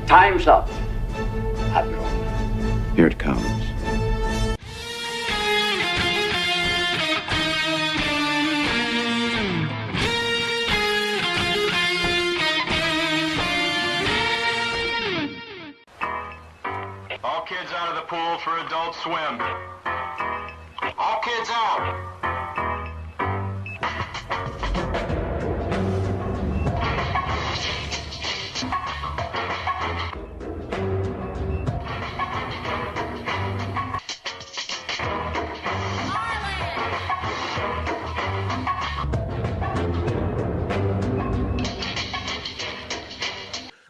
Time's up, Admiral. Here it comes. All kids out of the pool for Adult Swim. All kids out.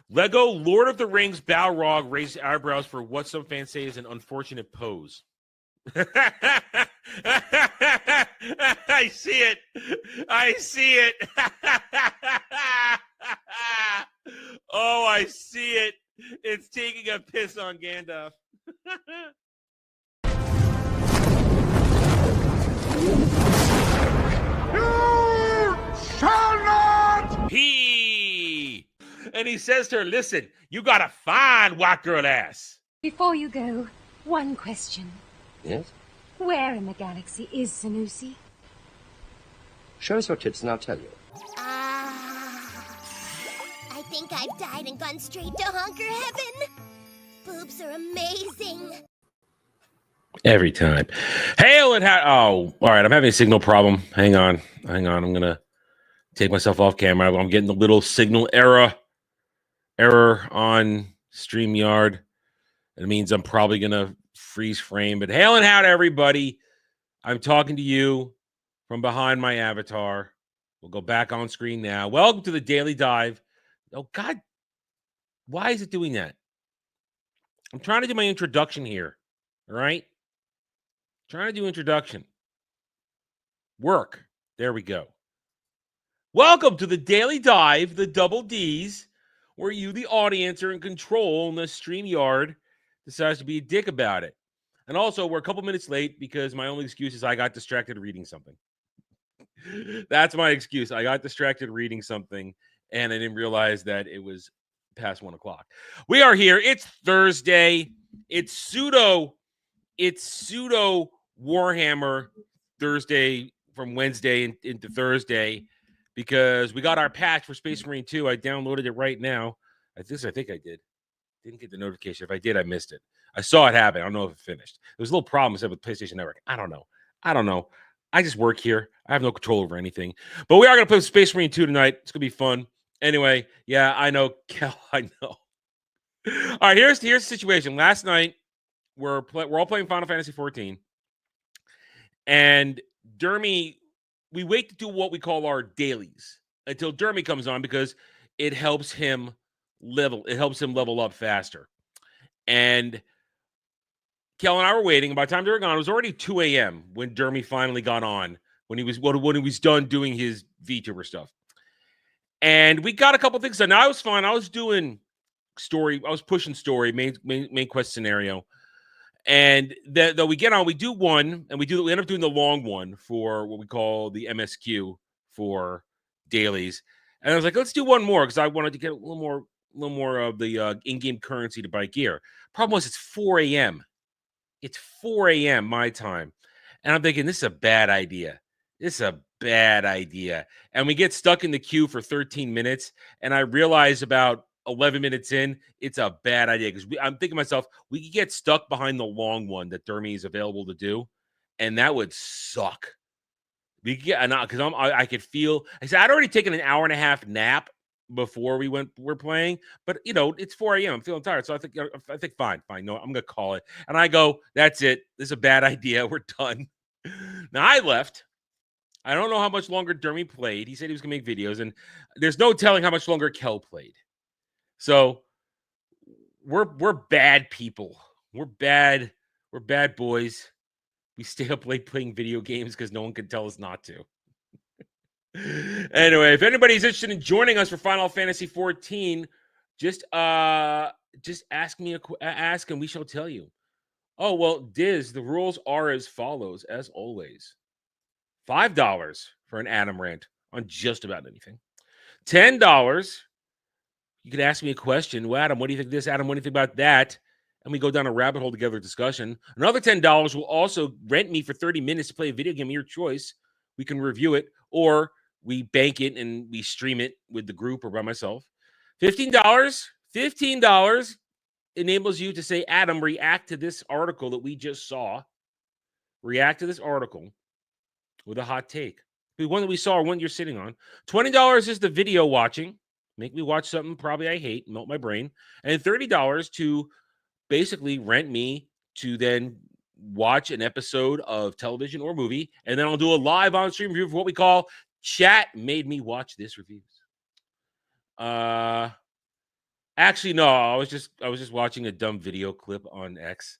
Lego Lord of the Rings Balrog raised eyebrows for what some fans say is an unfortunate pose. I see it. I see it. Oh, I see it. It's taking a piss on Gandalf. You shall not! And he says to her, listen, you got a fine white girl ass. Before you go, one question. Yes? Where in the galaxy is Sanusi? Show us your tits and I'll tell you. I think I've died and gone straight to honker heaven. Boobs are amazing. Every time. Hail and oh, all right. I'm having a signal problem. Hang on. I'm going to take myself off camera. I'm getting a little signal error on StreamYard. It means I'm probably going to freeze frame. But hail and how to everybody. I'm talking to you from behind my avatar. We'll go back on screen now. Welcome to the Daily Dive. Oh, God. Why is it doing that? I'm trying to do my introduction here. All right? Trying to do introduction. Work. There we go. Welcome to the Daily Dive, the double D's, where you, the audience, are in control and the StreamYard decides to be a dick about it. And also, we're a couple minutes late because my only excuse is I got distracted reading something. That's my excuse. I got distracted reading something, and I didn't realize that it was past 1 o'clock. We are here. It's Thursday. It's pseudo Warhammer Thursday from Wednesday into Thursday because we got our patch for Space Marine 2. I downloaded it right now. I think I did. Didn't get the notification. If I did, I missed it. I saw it happen. I don't know if it finished. There was a little problem with PlayStation Network. I don't know. I just work here. I have no control over anything. But we are going to play Space Marine 2 tonight. It's going to be fun. Anyway, yeah, I know. Kel, I know. All right, here's the situation. Last night, we're all playing Final Fantasy 14. And Dermy, we wait to do what we call our dailies until Dermy comes on because it helps him level up faster. And Kel and I were waiting. By the time they were gone, it was already 2 a.m. when Dermy finally got on, when he was done doing his VTuber stuff. And we got a couple things done. Now, I was fine. I was doing story. I was pushing story, main quest scenario. And though we get on, we do one, and we end up doing the long one for what we call the MSQ for dailies. And I was like, let's do one more because I wanted to get a little more of the in-game currency to buy gear. Problem was, it's 4 a.m. It's 4 a.m. my time, and I'm thinking this is a bad idea. And we get stuck in the queue for 13 minutes, and I realize about 11 minutes in, it's a bad idea because I'm thinking to myself, we could get stuck behind the long one that Dermy is available to do, and that would suck. Because I could feel. I said I'd already taken an hour and a half nap before we're playing, but it's 4 a.m. I'm feeling tired, so I think fine. No, I'm gonna call it, and I go, that's it. This is a bad idea. We're done. Now I left. I don't know how much longer Dermy played. He said he was gonna make videos, and there's no telling how much longer Kel played. So we're bad people. We're bad boys. We stay up late playing video games because no one can tell us not to. Anyway, if anybody's interested in joining us for Final Fantasy 14, just ask and we shall tell you. Oh, well, Diz, the rules are as follows, as always. $5 for an Adam rant on just about anything. $10, You could ask me a question. Well, Adam, what do you think of this? Adam, what do you think about that? And we go down a rabbit hole together discussion. Another $10 will also rent me for 30 minutes to play a video game of your choice. We can review it, or we bank it and we stream it with the group or by myself. $15 enables you to say, Adam, react to this article that we just saw. React to this article with a hot take. The one that we saw or one you're sitting on. $20 is the video watching. Make me watch something probably I hate, melt my brain. And $30 to basically rent me to then watch an episode of television or movie. And then I'll do a live on-stream review for what we call Chat Made Me Watch This Reviews. Actually, no, I was just watching a dumb video clip on X.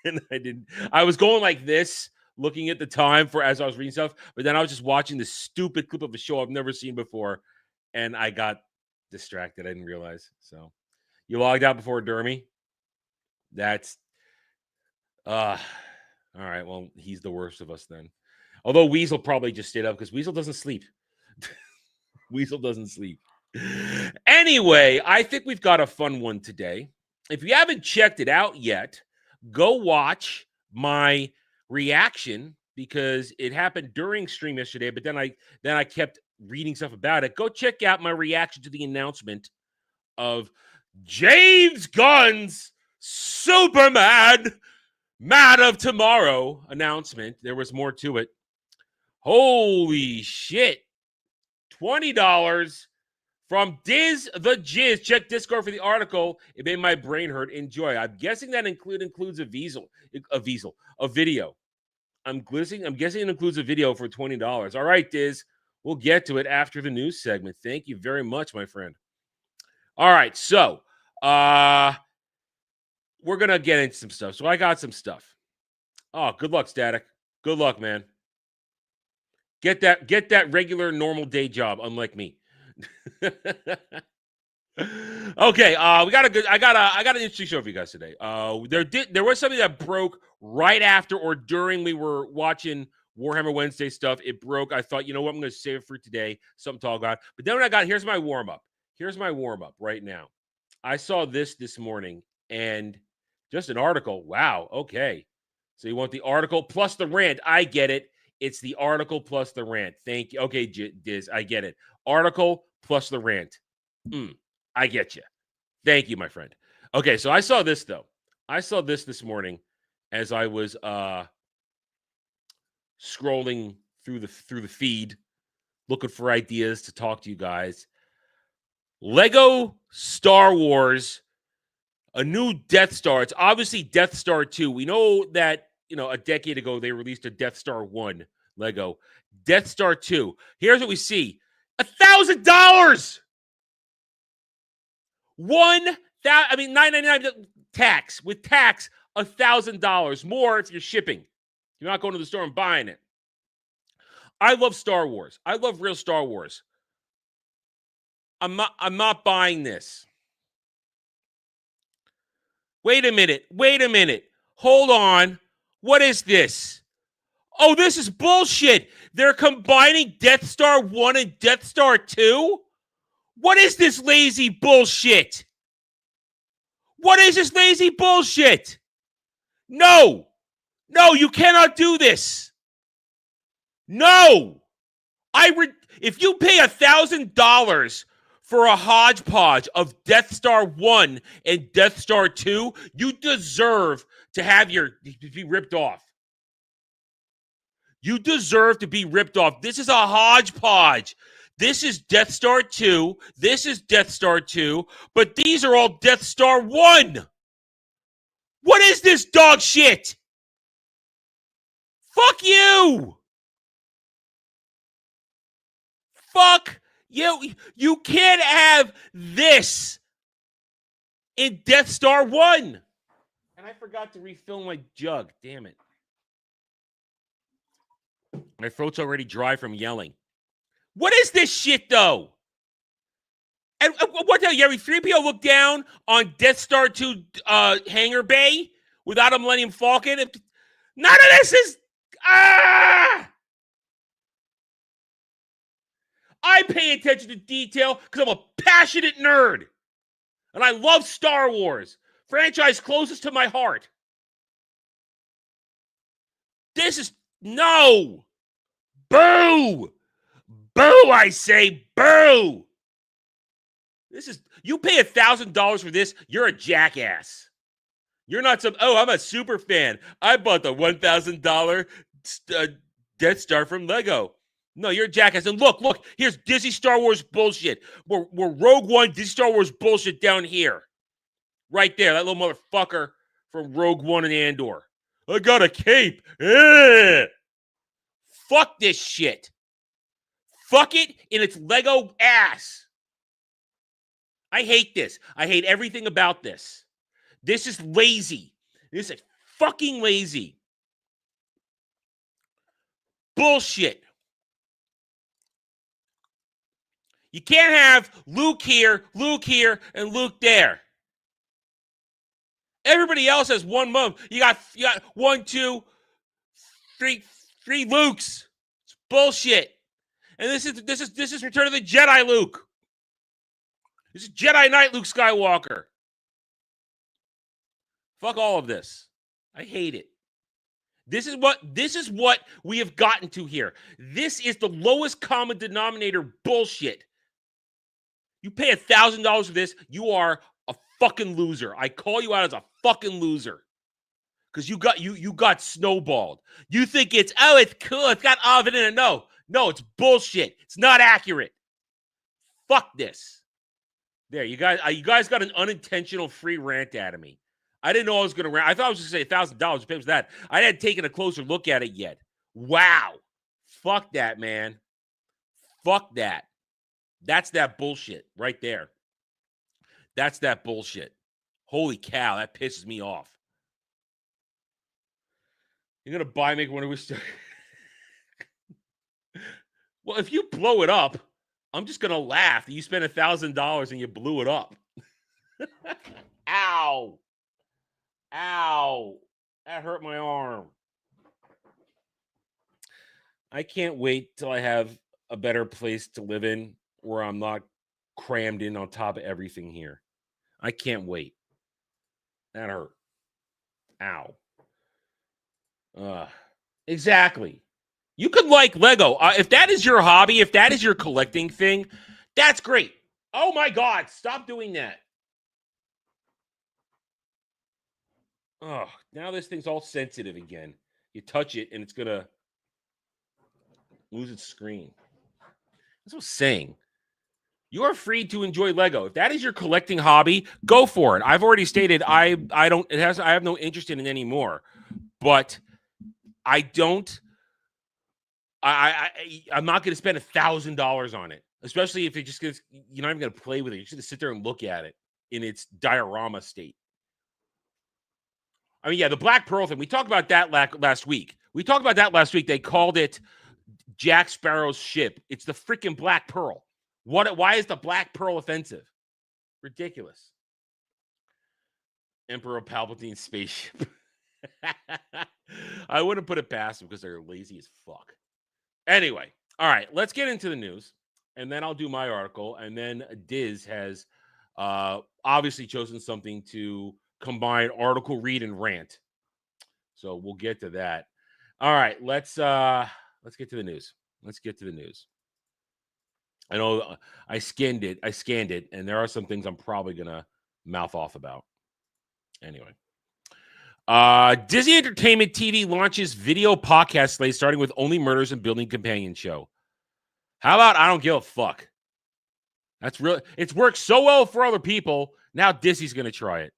And I was going like this, looking at the time for as I was reading stuff, but then I was just watching this stupid clip of a show I've never seen before, and I got distracted. I didn't realize. So you logged out before Dermy? That's all right. Well, he's the worst of us then. Although Weasel probably just stayed up because Weasel doesn't sleep. Weasel doesn't sleep. Anyway, I think we've got a fun one today. If you haven't checked it out yet, go watch my reaction because it happened during stream yesterday, but then I kept reading stuff about it. Go check out my reaction to the announcement of James Gunn's Superman Man of Tomorrow announcement. There was more to it. Holy shit. $20 from Diz the Jizz. Check Discord for the article. It made my brain hurt. Enjoy. I'm guessing that includes a video. I'm guessing it includes a video for $20. All right, Diz. We'll get to it after the news segment. Thank you very much, my friend. All right, so we're gonna get into some stuff. So I got some stuff. Oh, good luck, Static. Good luck, man. Get that regular normal day job, unlike me. Okay, I got an interesting show for you guys today. There was something that broke right after or during we were watching Warhammer Wednesday stuff. It broke. I thought, you know what, I'm going to save it for today. Something to talk about. But then here's my warm up. Here's my warm up right now. I saw this morning and just an article. Wow. Okay. So you want the article plus the rant? I get it. It's the article plus the rant. Thank you. Okay, Diz, I get it. Article plus the rant. I get you. Thank you, my friend. Okay, so I saw this, though. I saw this morning as I was scrolling through the feed, looking for ideas to talk to you guys. Lego Star Wars, a new Death Star. It's obviously Death Star 2. We know that, a decade ago, they released a Death Star 1 Lego. Death Star 2. Here's what we see. $1,000! $9.99 tax. With tax, $1,000 more if you're shipping. You're not going to the store and buying it. I love Star Wars. I love real Star Wars. I'm not buying this. Wait a minute. Hold on. What is this? Oh, this is bullshit. They're combining Death Star 1 and Death Star 2? What is this lazy bullshit? What is this lazy bullshit? No, you cannot do this. No. If you pay $1,000 for a hodgepodge of Death Star 1 and Death Star 2, you deserve to be ripped off. You deserve to be ripped off. This is a hodgepodge. This is Death Star 2. This is Death Star 2. But these are all Death Star 1. What is this dog shit? Fuck you. Fuck you. You can't have this in Death Star 1. And I forgot to refill my jug. Damn it. My throat's already dry from yelling. What is this shit, though? And what the hell, Yeri? 3PO looked down on Death Star 2 hangar bay without a Millennium Falcon? None of this is... I pay attention to detail because I'm a passionate nerd. And I love Star Wars, franchise closest to my heart. This is, no. Boo. Boo, I say, boo. This is, you pay $1,000 for this, you're a jackass. You're not some, oh, I'm a super fan. I bought the $1,000 Death Star from Lego. No, you're a jackass. And look, here's Disney Star Wars bullshit. We're Rogue One, Disney Star Wars bullshit down here. Right there, that little motherfucker from Rogue One and Andor. I got a cape. Fuck this shit. Fuck it in its Lego ass. I hate this. I hate everything about this. This is lazy. This is fucking lazy. Bullshit. You can't have Luke here, and Luke there. Everybody else has one month. You got 1, 2, 3 Lukes. It's bullshit. And this is Return of the Jedi Luke. This is Jedi Knight Luke Skywalker. Fuck all of this. I hate it. This is what we have gotten to here. This is the lowest common denominator bullshit. You pay $1,000 for this, you are a fucking loser. I call you out as a fucking loser. Because you got snowballed. You think it's cool, it's got oven in it. No, it's bullshit. It's not accurate. Fuck this. There, you guys got an unintentional free rant out of me. I didn't know I was going to rant. I thought I was going to say $1,000 pay for that. I hadn't taken a closer look at it yet. Wow. Fuck that, man. Fuck that. That's that bullshit right there. That's that bullshit. Holy cow, that pisses me off. You're going to buy me when it was... Well, if you blow it up, I'm just going to laugh that you spent $1,000 and you blew it up. Ow. Ow. That hurt my arm. I can't wait till I have a better place to live in where I'm not crammed in on top of everything here. I can't wait. That hurt. Ow. Exactly. You could like Lego. If that is your hobby, if that is your collecting thing, that's great. Oh my God, stop doing that. Oh, now this thing's all sensitive again. You touch it and it's going to lose its screen. That's what I'm saying. You are free to enjoy Lego. If that is your collecting hobby, go for it. I've already stated I have no interest in it anymore. But I'm not going to spend $1,000 on it, especially if it just gets, you're not even going to play with it. You're just going to sit there and look at it in its diorama state. I mean, yeah, the Black Pearl thing. We talked about that last week. They called it Jack Sparrow's ship. It's the freaking Black Pearl. Why is the Black Pearl offensive? Ridiculous. Emperor Palpatine's spaceship. I wouldn't put it past them because they're lazy as fuck. Anyway, all right, let's get into the news, and then I'll do my article, and then Diz has obviously chosen something to combine article read and rant. So we'll get to that. All right, let's get to the news. I know I scanned it, and there are some things I'm probably gonna mouth off about. Anyway. Disney Entertainment TV launches video podcast slate starting with Only Murders and Building Companion show. How about I don't give a fuck? That's real. It's worked so well for other people. Now Disney's going to try it.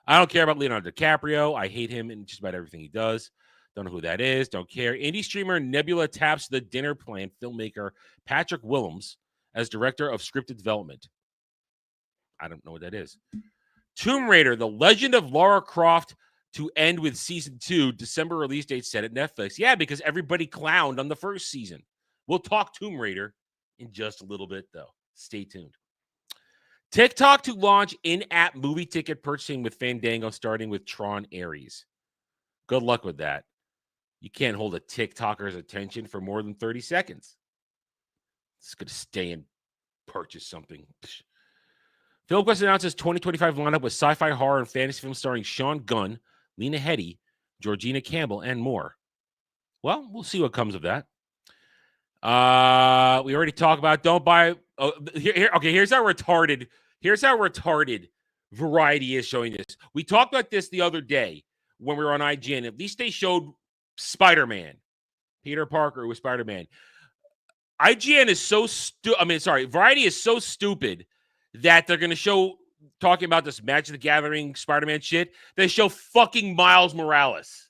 I don't care about Leonardo DiCaprio. I hate him in just about everything he does. Don't know who that is. Don't care. Indie streamer Nebula taps the dinner plan filmmaker Patrick Willems as director of scripted development. I don't know what that is. Tomb Raider, The Legend of Lara Croft to end with season 2, December release date set at Netflix. Yeah, because everybody clowned on the first season. We'll talk Tomb Raider in just a little bit, though. Stay tuned. TikTok to launch in-app movie ticket purchasing with Fandango, starting with Tron Ares. Good luck with that. You can't hold a TikToker's attention for more than 30 seconds. It's going to stay and purchase something. Film Quest announces 2025 lineup with sci-fi, horror, and fantasy films starring Sean Gunn, Lena Headey, Georgina Campbell, and more. Well, we'll see what comes of that. We already talked about don't buy. Oh, okay, here's how retarded. Here's how retarded Variety is showing this. We talked about this the other day when we were on IGN. At least they showed Spider-Man, Peter Parker with Spider-Man. IGN is so Variety is so stupid that they're going to show, talking about this Magic the Gathering Spider-Man shit, they show fucking Miles Morales.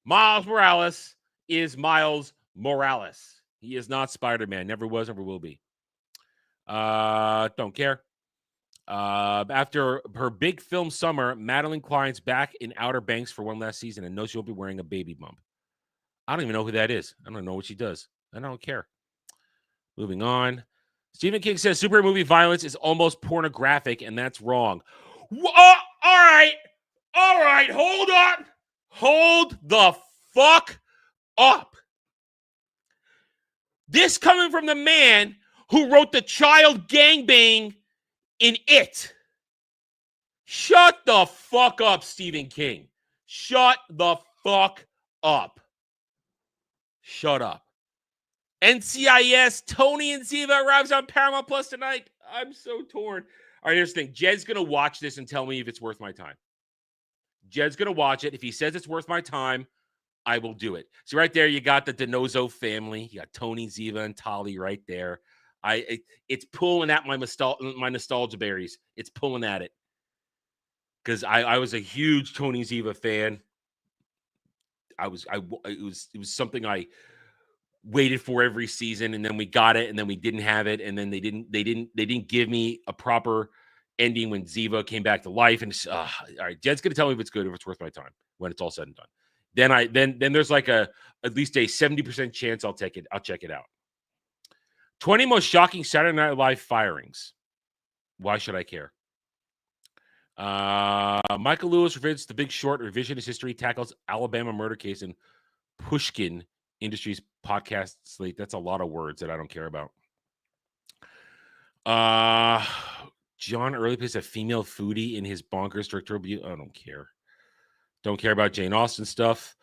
Miles Morales is Miles Morales. He is not Spider-Man. Never was, never will be. Don't care. After her big film summer, Madeline Klein's back in Outer Banks for one last season and knows she'll be wearing a baby bump. I don't even know who that is. I don't know what she does. I don't care. Moving on. Stephen King says superhero movie violence is almost pornographic, and that's wrong. All right. Hold on. Hold the fuck up. This coming from the man who wrote the child gangbang in It. Shut the fuck up, Stephen King. Shut the fuck up. Shut up. NCIS, Tony and Ziva arrives on Paramount Plus tonight. I'm so torn. All right, here's the thing. Jed's going to watch this and tell me if it's worth my time. Jed's going to watch it. If he says it's worth my time, I will do it. So right there, you got the DiNozzo family. You got Tony, Ziva, and Tali right there. It's pulling at my nostalgia berries. It's pulling at it. Because I was a huge Tony Ziva fan. It was something I waited for every season, and then we got it, and then we didn't have it, and then they didn't give me a proper ending when Ziva came back to life. And all right, Jed's gonna tell me if it's good, if it's worth my time when it's all said and done. Then there's like at least a 70% chance I'll check it out. 20 most shocking Saturday Night Live firings. Why should I care? Michael Lewis revisits The Big Short. Revisionist history tackles Alabama murder case and Pushkin Industries podcast slate. That's a lot of words that I don't care about. John Early plays a female foodie in his bonkers directorial review. I don't care. Don't care about Jane Austen stuff.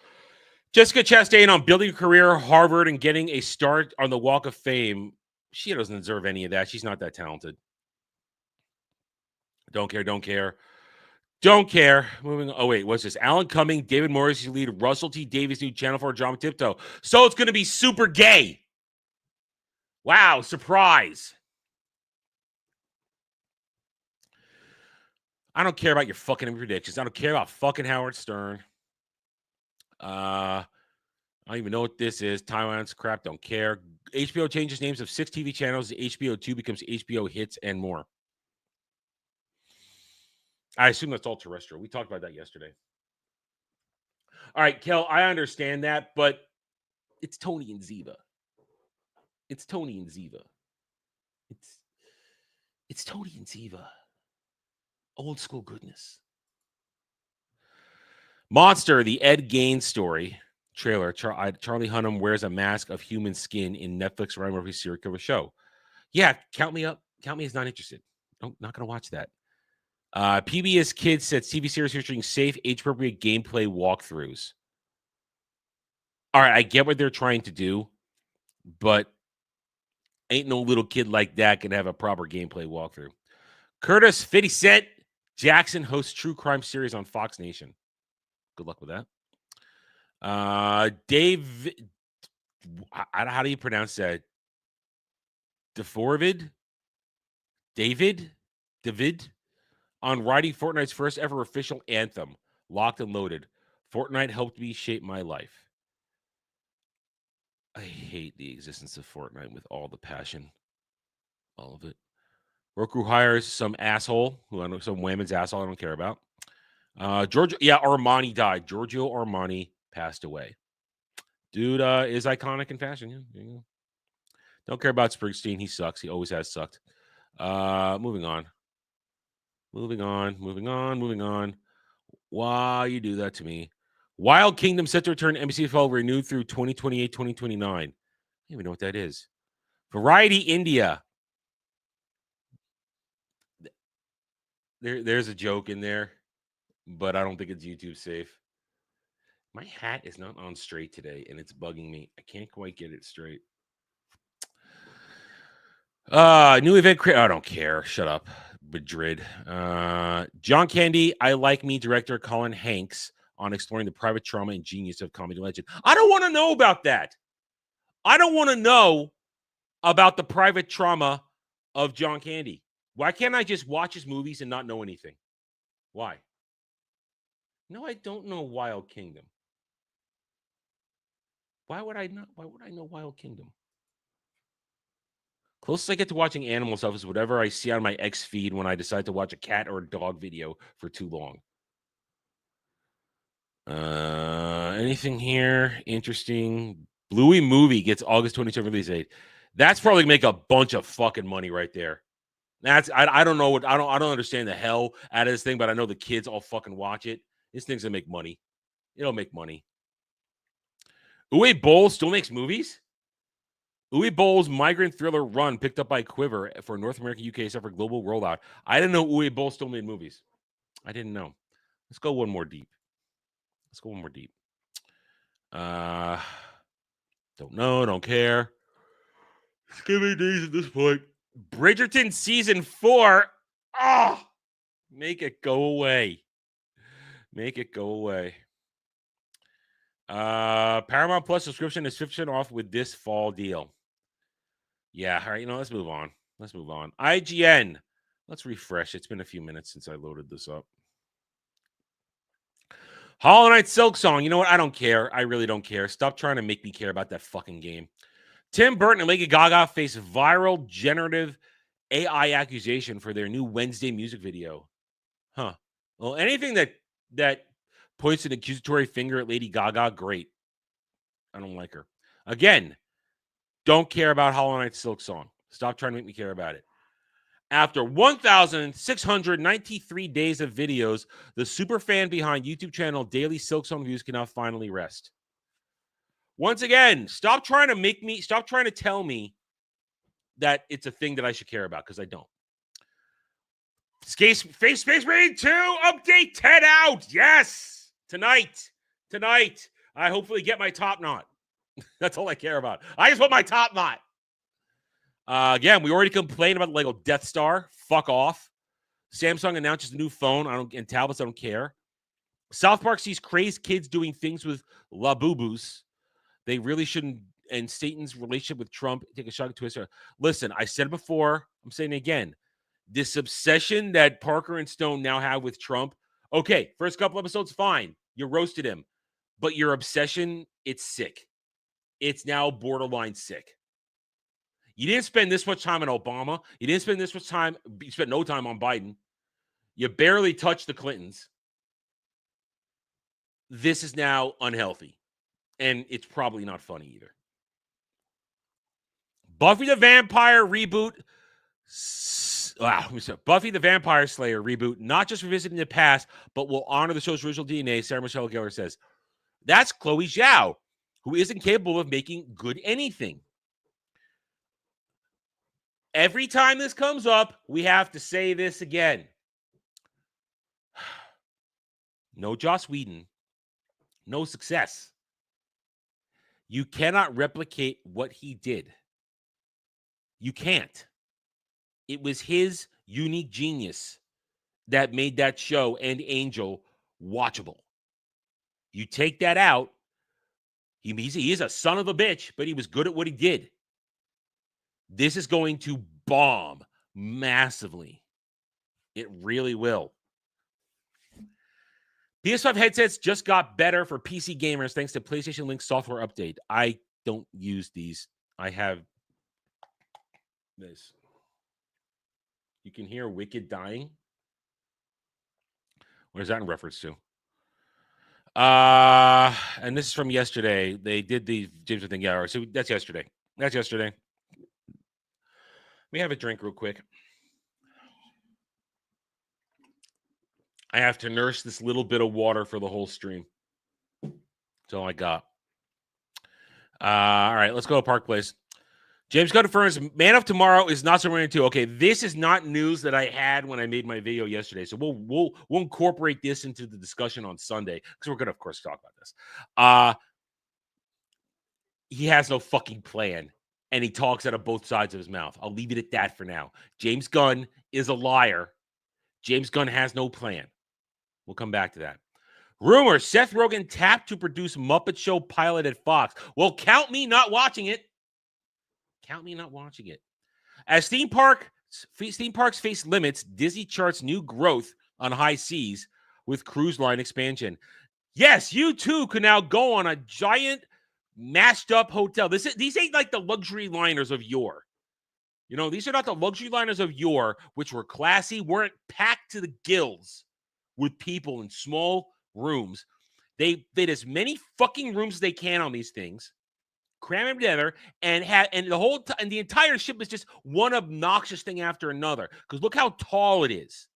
Jessica Chastain on building a career at Harvard and getting a start on the Walk of Fame. She doesn't deserve any of that. She's not that talented. Don't care. Moving. Oh, wait. What's this? Alan Cumming, David Morris, you lead Russell T. Davies' new Channel 4 drama Tiptoe. So it's going to be super gay. Wow. Surprise. I don't care about your fucking predictions. I don't care about fucking Howard Stern. I don't even know what this is. Taiwan's crap. Don't care. HBO changes names of 6 TV channels. HBO 2 becomes HBO Hits and more. I assume that's all terrestrial. We talked about that yesterday. All right, Kel, I understand that, but it's Tony and Ziva. It's Tony and Ziva. It's Tony and Ziva. Old school goodness. Monster, the Ed Gain story trailer. Charlie Hunnam wears a mask of human skin in Netflix Ryan Murphy's serial killer show. Yeah, count me up. Count me as not interested. Not going to watch that. PBS Kids said TV series featuring safe, age-appropriate gameplay walkthroughs. All right, I get what they're trying to do, but ain't no little kid like that can have a proper gameplay walkthrough. Curtis 50 Cent Jackson hosts true crime series on Fox Nation. Good luck with that. Dave, how do you pronounce that? David on writing Fortnite's first ever official anthem, Locked and Loaded. Fortnite helped me shape my life. I hate the existence of Fortnite with all the passion. All of it. Roku hires some asshole, who I know, some women's asshole I don't care about. Armani died. Giorgio Armani passed away. Dude is iconic in fashion. Yeah, there you go. Don't care about Springsteen. He sucks. He always has sucked. Moving on. Why you do that to me? Wild Kingdom set to return NBC renewed through 2028, 2029. I don't even know what that is. Variety India. There's a joke in there, but I don't think it's YouTube safe. My hat is not on straight today, and it's bugging me. I can't quite get it straight. New event. I don't care. Shut up. Madrid. John Candy. I Like Me director Colin Hanks on exploring the private trauma and genius of comedy legend. I don't want to know about that. I don't want to know about the private trauma of John Candy. Why can't I just watch his movies and not know anything? Why? No, I don't know Wild Kingdom. Why would I not? Why would I know Wild Kingdom? Closest I get to watching animal stuff is whatever I see on my X feed when I decide to watch a cat or a dog video for too long. Anything here interesting? Bluey movie gets August 27th release date. That's probably make a bunch of fucking money right there. That's I don't know what I don't understand the hell out of this thing, but I know the kids all fucking watch it. This thing's gonna make money. It'll make money. Uwe Boll still makes movies. Uwe Boll's migrant thriller Run picked up by Quiver for North America, UK, except for global rollout. I didn't know Uwe Boll still made movies. I didn't know. Let's go one more deep. Don't know. Don't care. Skipping days at this point. Bridgerton season 4. Make it go away. Paramount Plus subscription is 50% off with this fall deal. Yeah, all right, let's move on. IGN. Let's refresh. It's been a few minutes since I loaded this up. Hollow Knight Silk Song. You know what? I don't care. I really don't care. Stop trying to make me care about that fucking game. Tim Burton and Lady Gaga face viral generative AI accusation for their new Wednesday music video. Huh. Well, anything that points an accusatory finger at Lady Gaga, great. I don't like her. Again, don't care about Hollow Knight Silk Song. Stop trying to make me care about it. After 1,693 days of videos, the superfan behind YouTube channel Daily Silk Song Views can now finally rest. Once again, stop trying to tell me that it's a thing that I should care about, because I don't. Space Marine 2 update 10 out. Yes. Tonight. I hopefully get my top knot. That's all I care about. I just want my top knot. Again, we already complained about the Lego Death Star. Fuck off. Samsung announces a new phone. And tablets. I don't care. South Park sees crazed kids doing things with Labubus. They really shouldn't. And Satan's relationship with Trump. Take a shot at Twister. Listen, I said it before. I'm saying it again. This obsession that Parker and Stone now have with Trump. Okay, first couple episodes, fine. You roasted him. But your obsession, it's sick. It's now borderline sick. You didn't spend this much time on Obama. You didn't spend this much time. You spent no time on Biden. You barely touched the Clintons. This is now unhealthy. And it's probably not funny either. Buffy the Vampire reboot. Buffy the Vampire Slayer reboot, not just revisiting the past, but will honor the show's original DNA, Sarah Michelle Gellar says. That's Chloe Zhao, who isn't capable of making good anything. Every time this comes up, we have to say this again. No Joss Whedon. No success. You cannot replicate what he did. You can't. It was his unique genius that made that show and Angel watchable. You take that out, he is a son of a bitch, but he was good at what he did. This is going to bomb massively. It really will. PS5 headsets just got better for PC gamers thanks to PlayStation Link software update. I don't use these. I have this. You can hear Wicked dying. What is that in reference to? And this is from yesterday. They did the James thing. Yeah, so that's yesterday. Let me have a drink real quick. I have to nurse this little bit of water for the whole stream. That's all I got. All right, let's go to Park Place. James Gunn confirms Man of Tomorrow is not Superman 2. Okay, this is not news that I had when I made my video yesterday. So we'll incorporate this into the discussion on Sunday because we're gonna, of course, talk about this. He has no fucking plan, and he talks out of both sides of his mouth. I'll leave it at that for now. James Gunn is a liar. James Gunn has no plan. We'll come back to that. Rumor: Seth Rogen tapped to produce Muppet Show pilot at Fox. Well, count me not watching it. Count me not watching it. As theme parks face limits, Disney charts new growth on high seas with cruise line expansion. Yes, you too can now go on a giant mashed up hotel. These ain't like the luxury liners of yore. You know, these are not the luxury liners of yore, which were classy, weren't packed to the gills with people in small rooms. They did as many fucking rooms as they can on these things, cram them together, and the entire ship is just one obnoxious thing after another. Because look how tall it is.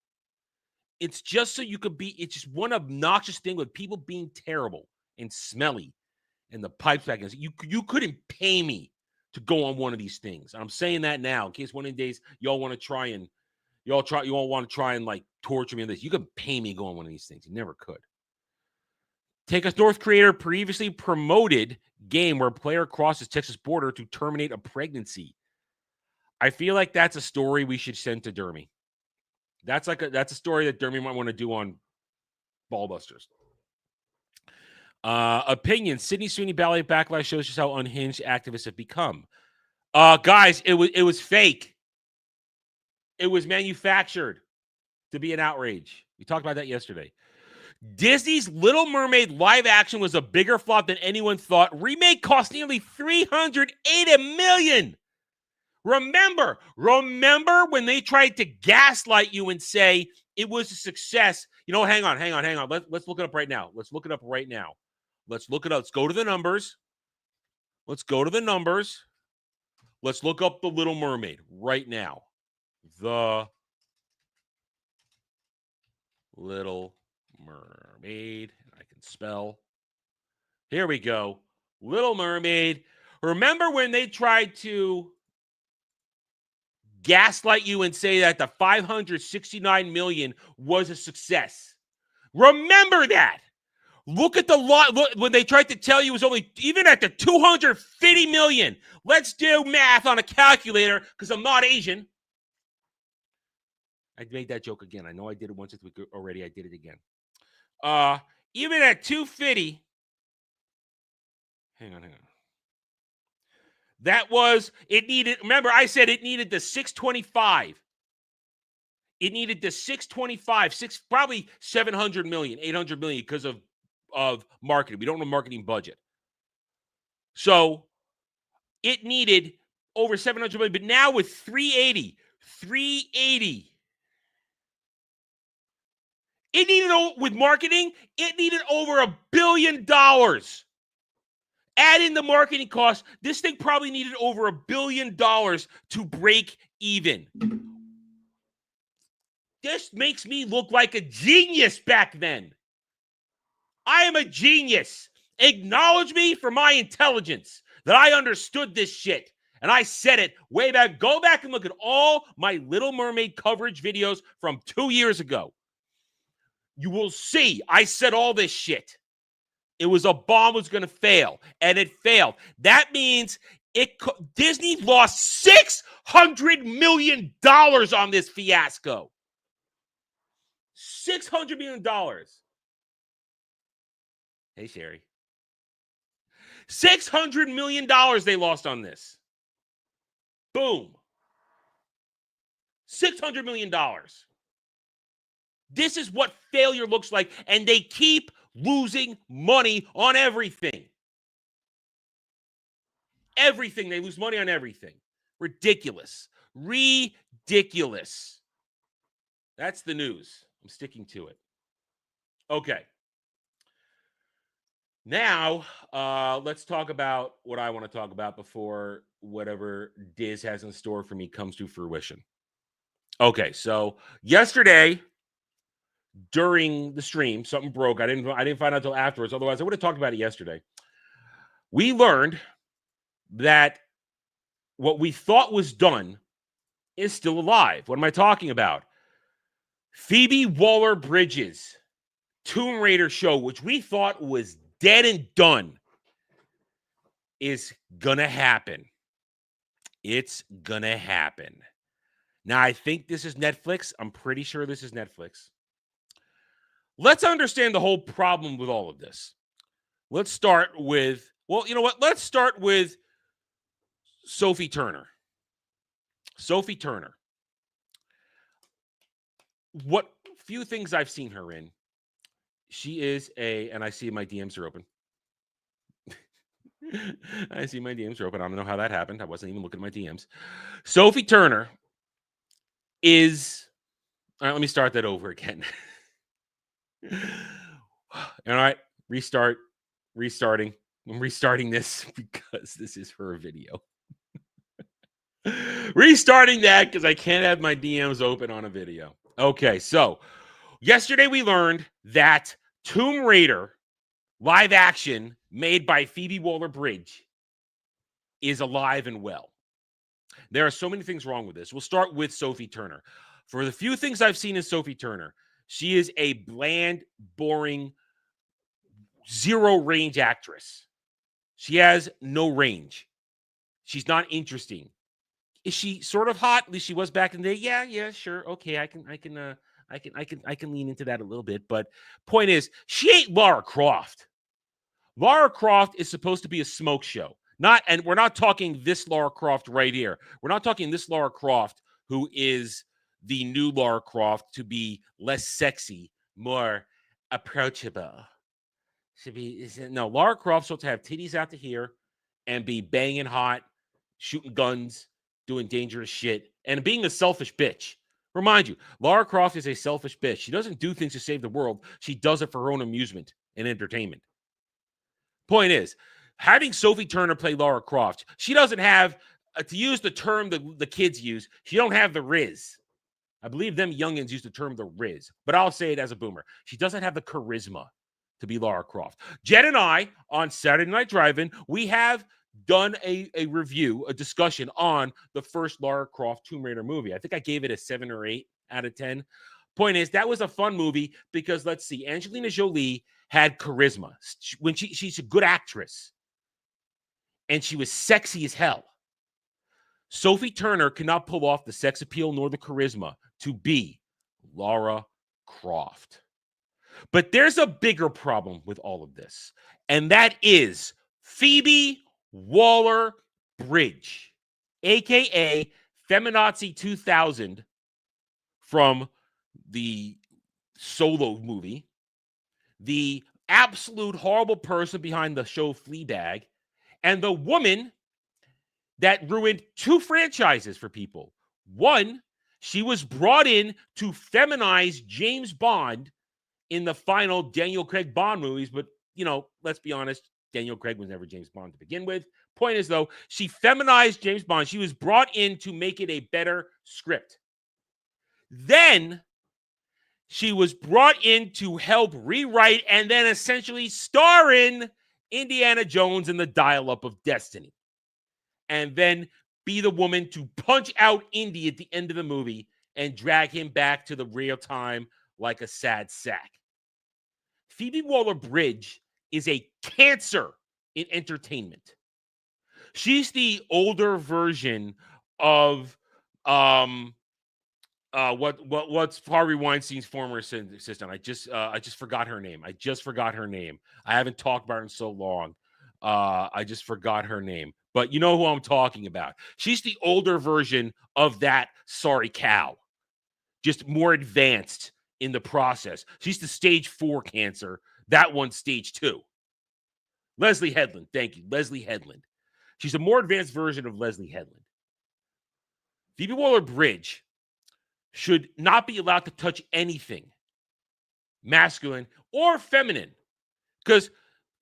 It's just so you could be. It's just one obnoxious thing with people being terrible and smelly, and the pipes back. You couldn't pay me to go on one of these things. I'm saying that now in case one of the days y'all want to try and like torture me on this. You can pay me to go on one of these things. You never could. Take a North creator previously promoted game where a player crosses Texas border to terminate a pregnancy. I feel like that's a story we should send to Dermy. That's a story that Dermy might want to do on Ballbusters. Opinion: Sydney Sweeney Ballet backlash shows just how unhinged activists have become. Guys, it was fake. It was manufactured to be an outrage. We talked about that yesterday. Disney's Little Mermaid live action was a bigger flop than anyone thought. Remake cost nearly $380 million. Remember when they tried to gaslight you and say it was a success? You know, hang on. Let's look it up right now. Let's look it up. Let's go to the numbers. Let's look up the Little Mermaid right now. The Little Mermaid. I can spell. Here we go. Little Mermaid. Remember when they tried to gaslight you and say that the $569 million was a success? Remember that. Look at the lot. Look, when they tried to tell you it was only, even at the $250 million. Let's do math on a calculator because I'm not Asian. I made that joke again. I know I did it once this week already. I did it again. Even at 250, hang on. That was, it needed, remember I said it needed the 625. It needed the 625, probably 700 million, 800 million because of marketing. We don't know marketing budget. So it needed over 700 million, but now with 380, it needed, with marketing, it needed over $1 billion. Add in the marketing costs, this thing probably needed over $1 billion to break even. This makes me look like a genius back then. I am a genius. Acknowledge me for my intelligence, that I understood this shit. And I said it way back. Go back and look at all my Little Mermaid coverage videos from 2 years ago. You will see I said all this shit. It was a bomb was going to fail, and it failed. That means Disney lost $600 million on this fiasco. $600 million. Hey, Sherry. $600 million they lost on this. Boom. $600 million. This is what failure looks like, and they keep losing money on everything. Everything. They lose money on everything. Ridiculous. That's the news. I'm sticking to it. Okay. Now, let's talk about what I want to talk about before whatever Diz has in store for me comes to fruition. Okay, so yesterday, during the stream, something broke. I didn't find out until afterwards. Otherwise, I would have talked about it yesterday. We learned that what we thought was done is still alive. What am I talking about? Phoebe Waller-Bridge's Tomb Raider show, which we thought was dead and done, is gonna happen. It's gonna happen. Now, I think this is Netflix. I'm pretty sure this is Netflix. Let's understand the whole problem with all of this. Let's start with, well, you know what? Let's start with Sophie Turner. Sophie Turner. What few things I've seen her in, she is and I see my DMs are open. I see my DMs are open. I don't know how that happened. I wasn't even looking at my DMs. Sophie Turner is, all right, let me start that over again. All right, restarting. I'm restarting this because this is her video. Restarting that because I can't have my DMs open on a video. Okay, so yesterday we learned that Tomb Raider live action made by Phoebe Waller-Bridge is alive and well. There are so many things wrong with this. We'll start with Sophie Turner. For the few things I've seen in Sophie Turner, she is a bland, boring, zero range actress. She has no range. She's not interesting. Is she sort of hot? At least she was back in the day. Yeah, sure. Okay, I can lean into that a little bit. But point is, she ain't Lara Croft. Lara Croft is supposed to be a smoke show. And we're not talking this Lara Croft right here. We're not talking this Lara Croft who is the new Lara Croft to be less sexy, more approachable. No, Lara Croft's supposed to have titties out to here and be banging hot, shooting guns, doing dangerous shit, and being a selfish bitch. Remind you, Lara Croft is a selfish bitch. She doesn't do things to save the world. She does it for her own amusement and entertainment. Point is, having Sophie Turner play Lara Croft, she doesn't have, to use the term the kids use, she don't have the riz. I believe them youngins use the term the riz, but I'll say it as a boomer. She doesn't have the charisma to be Lara Croft. Jen and I, on Saturday Night Drive-In, we have done a review, a discussion on the first Lara Croft Tomb Raider movie. I think I gave it a 7 or 8 out of 10. Point is, that was a fun movie because, let's see, Angelina Jolie had charisma. When she's a good actress, and she was sexy as hell. Sophie Turner cannot pull off the sex appeal nor the charisma to be Lara Croft. But there's a bigger problem with all of this, and that is Phoebe Waller-Bridge, a.k.a. Feminazi 2000 from the Solo movie, the absolute horrible person behind the show Fleabag, and the woman that ruined 2 franchises for people. One, she was brought in to feminize James Bond in the final Daniel Craig Bond movies, but, you know, let's be honest, Daniel Craig was never James Bond to begin with. Point is, though, she feminized James Bond. She was brought in to make it a better script. Then she was brought in to help rewrite and then essentially star in Indiana Jones and the Dial-Up of Destiny. And then be the woman to punch out Indy at the end of the movie and drag him back to the real time like a sad sack. Phoebe Waller-Bridge is a cancer in entertainment. She's the older version of what's Harvey Weinstein's former assistant. I just forgot her name. I haven't talked about her in so long. I just forgot her name. But you know who I'm talking about. She's the older version of that sorry cow. Just more advanced in the process. She's the stage 4 cancer. That one's stage 2. Leslie Headland. Thank you. Leslie Headland. She's a more advanced version of Leslie Headland. Phoebe Waller-Bridge should not be allowed to touch anything masculine or feminine, because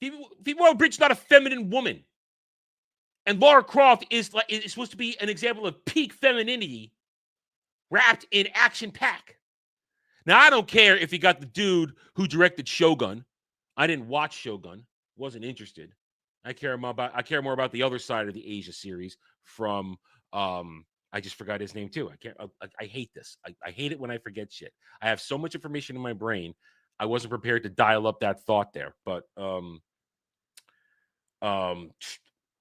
Phoebe Waller-Bridge is not a feminine woman. And Lara Croft is supposed to be an example of peak femininity wrapped in action pack. Now, I don't care if you got the dude who directed Shogun. I didn't watch Shogun. Wasn't interested. I care more about the other side of the Asia series from I just forgot his name too. I hate this. I hate it when I forget shit. I have so much information in my brain. I wasn't prepared to dial up that thought there, but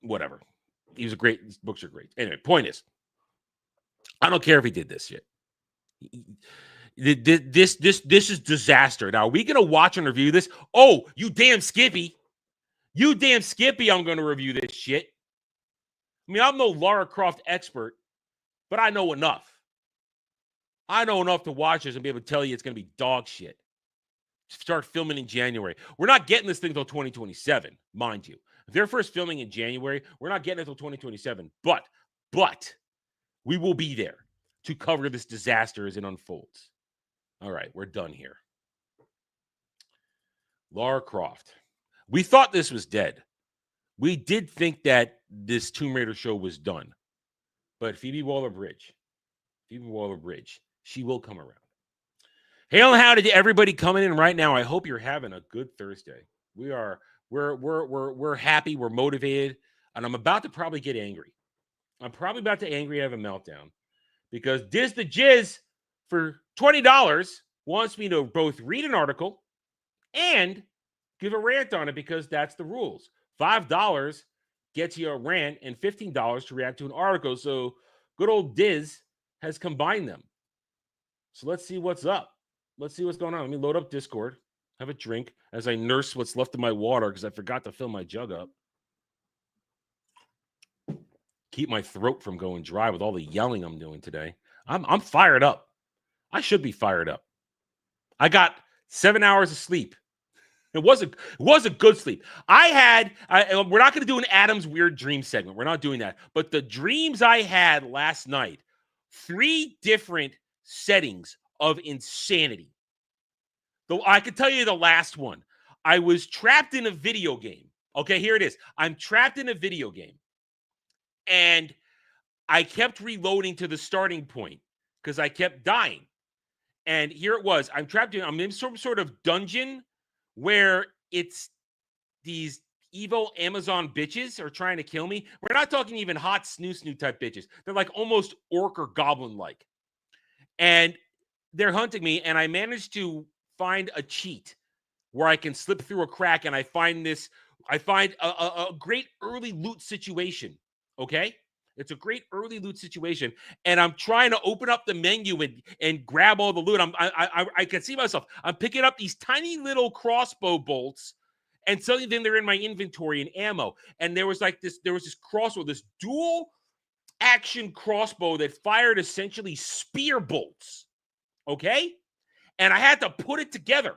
whatever. He was a great, these books are great. Anyway, point is, I don't care if he did this shit. This is disaster. Now, are we gonna watch and review this? Oh, you damn Skippy. You damn Skippy, I'm gonna review this shit. I mean, I'm no Lara Croft expert, but I know enough. I know enough to watch this and be able to tell you it's gonna be dog shit. Start filming in January. We're not getting this thing until 2027, mind you. If they're first filming in January, we're not getting it until 2027. But we will be there to cover this disaster as it unfolds. All right, we're done here. Lara Croft. We thought this was dead. We did think that this Tomb Raider show was done. But Phoebe Waller-Bridge, she will come around. Hail and howdy to everybody coming in right now. I hope you're having a good Thursday. We're happy, we're motivated, and I'm about to probably get angry. I'm probably about to have a meltdown because Diz the Jizz for $20 wants me to both read an article and give a rant on it because that's the rules. $5 gets you a rant and $15 to react to an article. So good old Diz has combined them. So let's see what's up. Let's see what's going on. Let me load up Discord, have a drink as I nurse what's left of my water because I forgot to fill my jug up. Keep my throat from going dry with all the yelling I'm doing today. I'm fired up. I should be fired up. I got 7 hours of sleep. It was a good sleep. We're not going to do an Adam's Weird Dream segment. We're not doing that. But the dreams I had last night, 3 different settings of insanity. Though I can tell you the last one. I was trapped in a video game. Okay, here it is. I'm trapped in a video game. And I kept reloading to the starting point because I kept dying. And here it was. I'm in some sort of dungeon where it's these evil Amazon bitches are trying to kill me. We're not talking even hot snoo type bitches. They're like almost orc or goblin like. And they're hunting me. And I managed to find a cheat where I can slip through a crack. And I find a great early loot situation. Okay? It's a great early loot situation, and I'm trying to open up the menu and grab all the loot. I can see myself. I'm picking up these tiny little crossbow bolts, and suddenly then they're in my inventory and ammo. And there was this crossbow, this dual action crossbow that fired essentially spear bolts. Okay, and I had to put it together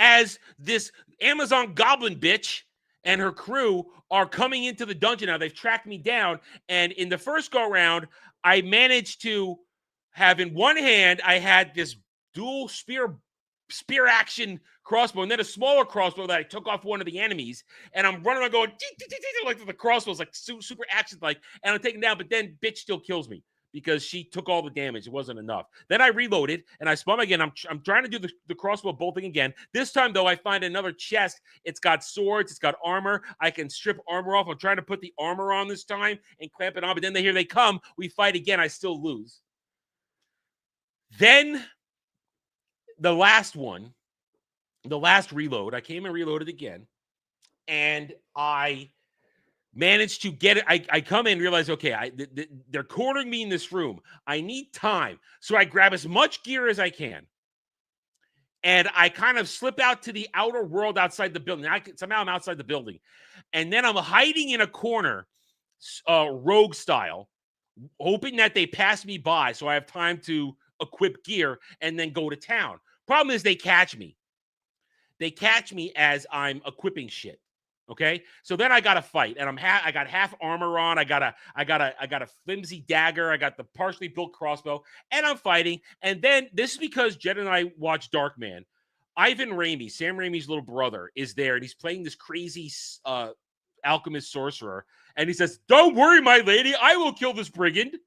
as this Amazon goblin bitch and her crew are coming into the dungeon now. They've tracked me down. And in the first go-round, I managed to have in one hand, I had this dual spear action crossbow, and then a smaller crossbow that I took off one of the enemies. And I'm running around going, like the crossbow's like super action-like, and I'm taking down, but then bitch still kills me because she took all the damage. It wasn't enough. Then I reloaded, and I spun again. I'm trying to do the crossbow bolting again. This time, though, I find another chest. It's got swords. It's got armor. I can strip armor off. I'm trying to put the armor on this time and clamp it on, but then here they come. We fight again. I still lose. Then the last reload, I came and reloaded again, and I managed to get it. I come in and realize, okay, they're cornering me in this room. I need time. So I grab as much gear as I can. And I kind of slip out to the outer world outside the building. Somehow I'm outside the building. And then I'm hiding in a corner, rogue style, hoping that they pass me by so I have time to equip gear and then go to town. Problem is they catch me. They catch me as I'm equipping shit. Okay, so then I got to fight, and I got half armor on. I got a flimsy dagger. I got the partially built crossbow, and I'm fighting. And then this is because Jen and I watched Darkman. Ivan Raimi, Sam Raimi's little brother, is there, and he's playing this crazy alchemist sorcerer. And he says, "Don't worry, my lady, I will kill this brigand."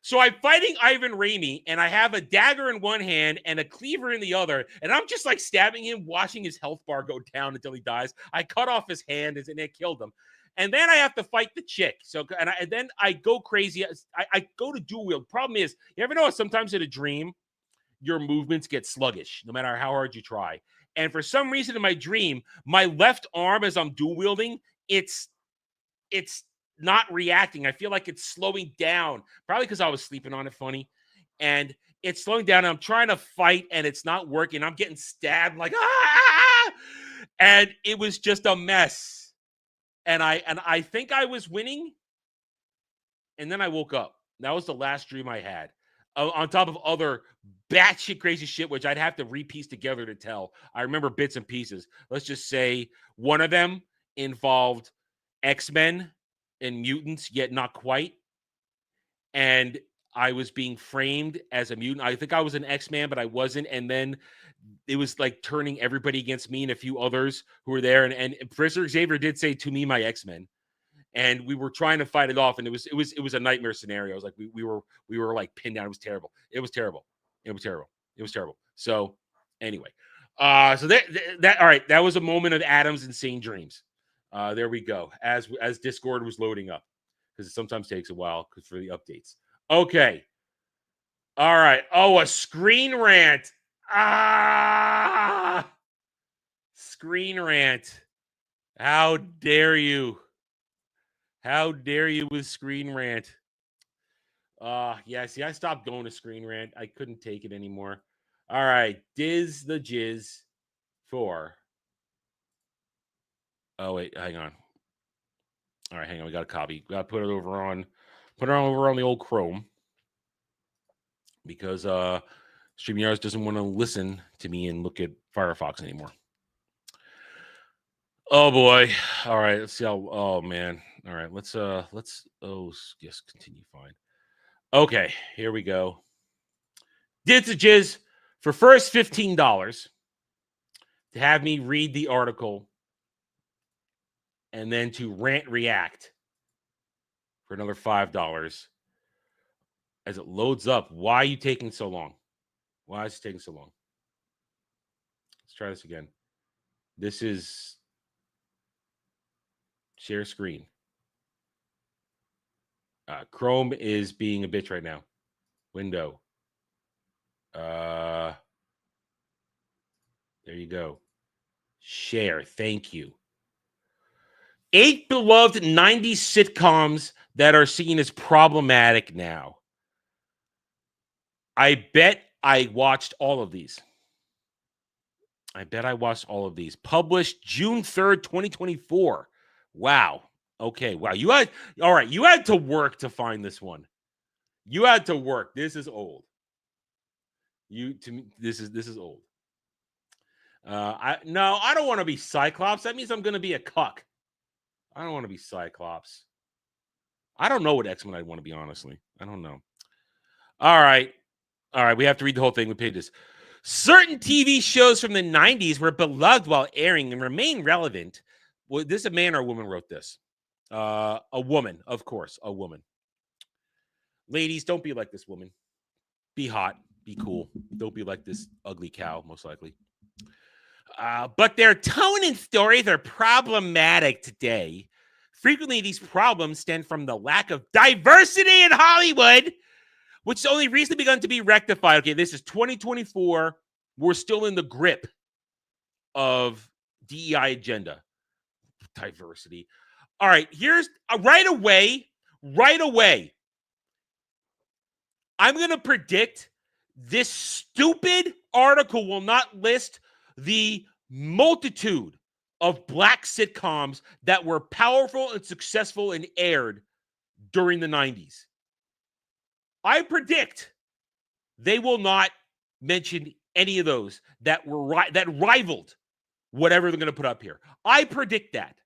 So I'm fighting Ivan Raimi, and I have a dagger in one hand and a cleaver in the other, and I'm just like stabbing him, watching his health bar go down until he dies. I cut off his hand, and it killed him. And then I have to fight the chick. So and then I go crazy. I go to dual wield. Problem is, you ever know sometimes in a dream, your movements get sluggish, no matter how hard you try. And for some reason in my dream, my left arm as I'm dual wielding, it's not reacting. I feel like it's slowing down, probably because I was sleeping on it funny. And it's slowing down. And I'm trying to fight and it's not working. I'm getting stabbed like, ah! And it was just a mess. And I think I was winning. And then I woke up. That was the last dream I had. On top of other batshit crazy shit, which I'd have to repiece together to tell. I remember bits and pieces. Let's just say one of them involved X-Men and mutants, yet not quite. And I was being framed as a mutant. I think I was an X-Man, but I wasn't. And then it was like turning everybody against me and a few others who were there. And Professor Xavier did say to me, my X-Men. And we were trying to fight it off, and it was a nightmare scenario. It was like we were like pinned down. It was terrible. It was terrible. It was terrible. It was terrible. So anyway, so that all right. That was a moment of Adam's insane dreams. There we go. As Discord was loading up, because it sometimes takes a while for the updates. Okay. All right. Oh, a screen rant. Screen rant. How dare you? How dare you with Screen Rant? Yeah, see, I stopped going to Screen Rant. I couldn't take it anymore. All right, Diz the Jizz 4. Oh, wait, hang on. All right, hang on. We got a copy. We got to put it over on the old Chrome. Because StreamYard doesn't want to listen to me and look at Firefox anymore. Oh boy. All right, let's see how oh man. All right, let's yes, continue fine. Okay, here we go. Did the jizz for first $15 to have me read the article and then to rant react for another $5 as it loads up. Why are you taking so long? Why is it taking so long? Let's try this again. This is share screen. Chrome is being a bitch right now. Window. There you go. Share. Thank you. 8 beloved 90s sitcoms that are seen as problematic now. I bet I watched all of these. Published June 3rd, 2024. Wow. Okay. Wow. You had to work to find this one. You had to work. This is old. This is old. I don't want to be Cyclops. That means I'm going to be a cuck. I don't want to be Cyclops. I don't know what X-Men I'd want to be, honestly. I don't know. All right. We have to read the whole thing. We paid this. Certain TV shows from the 90s were beloved while airing and remain relevant. Well, this is a man or a woman wrote this. A woman, of course, a woman. Ladies, don't be like this woman. Be hot. Be cool. Don't be like this ugly cow, most likely. But their tone and stories are problematic today. Frequently, these problems stem from the lack of diversity in Hollywood, which has only recently begun to be rectified. Okay, this is 2024. We're still in the grip of DEI agenda. Diversity. All right, here's right away. I'm going to predict this stupid article will not list the multitude of black sitcoms that were powerful and successful and aired during the 90s. I predict they will not mention any of those that were that rivaled whatever they're going to put up here. I predict that.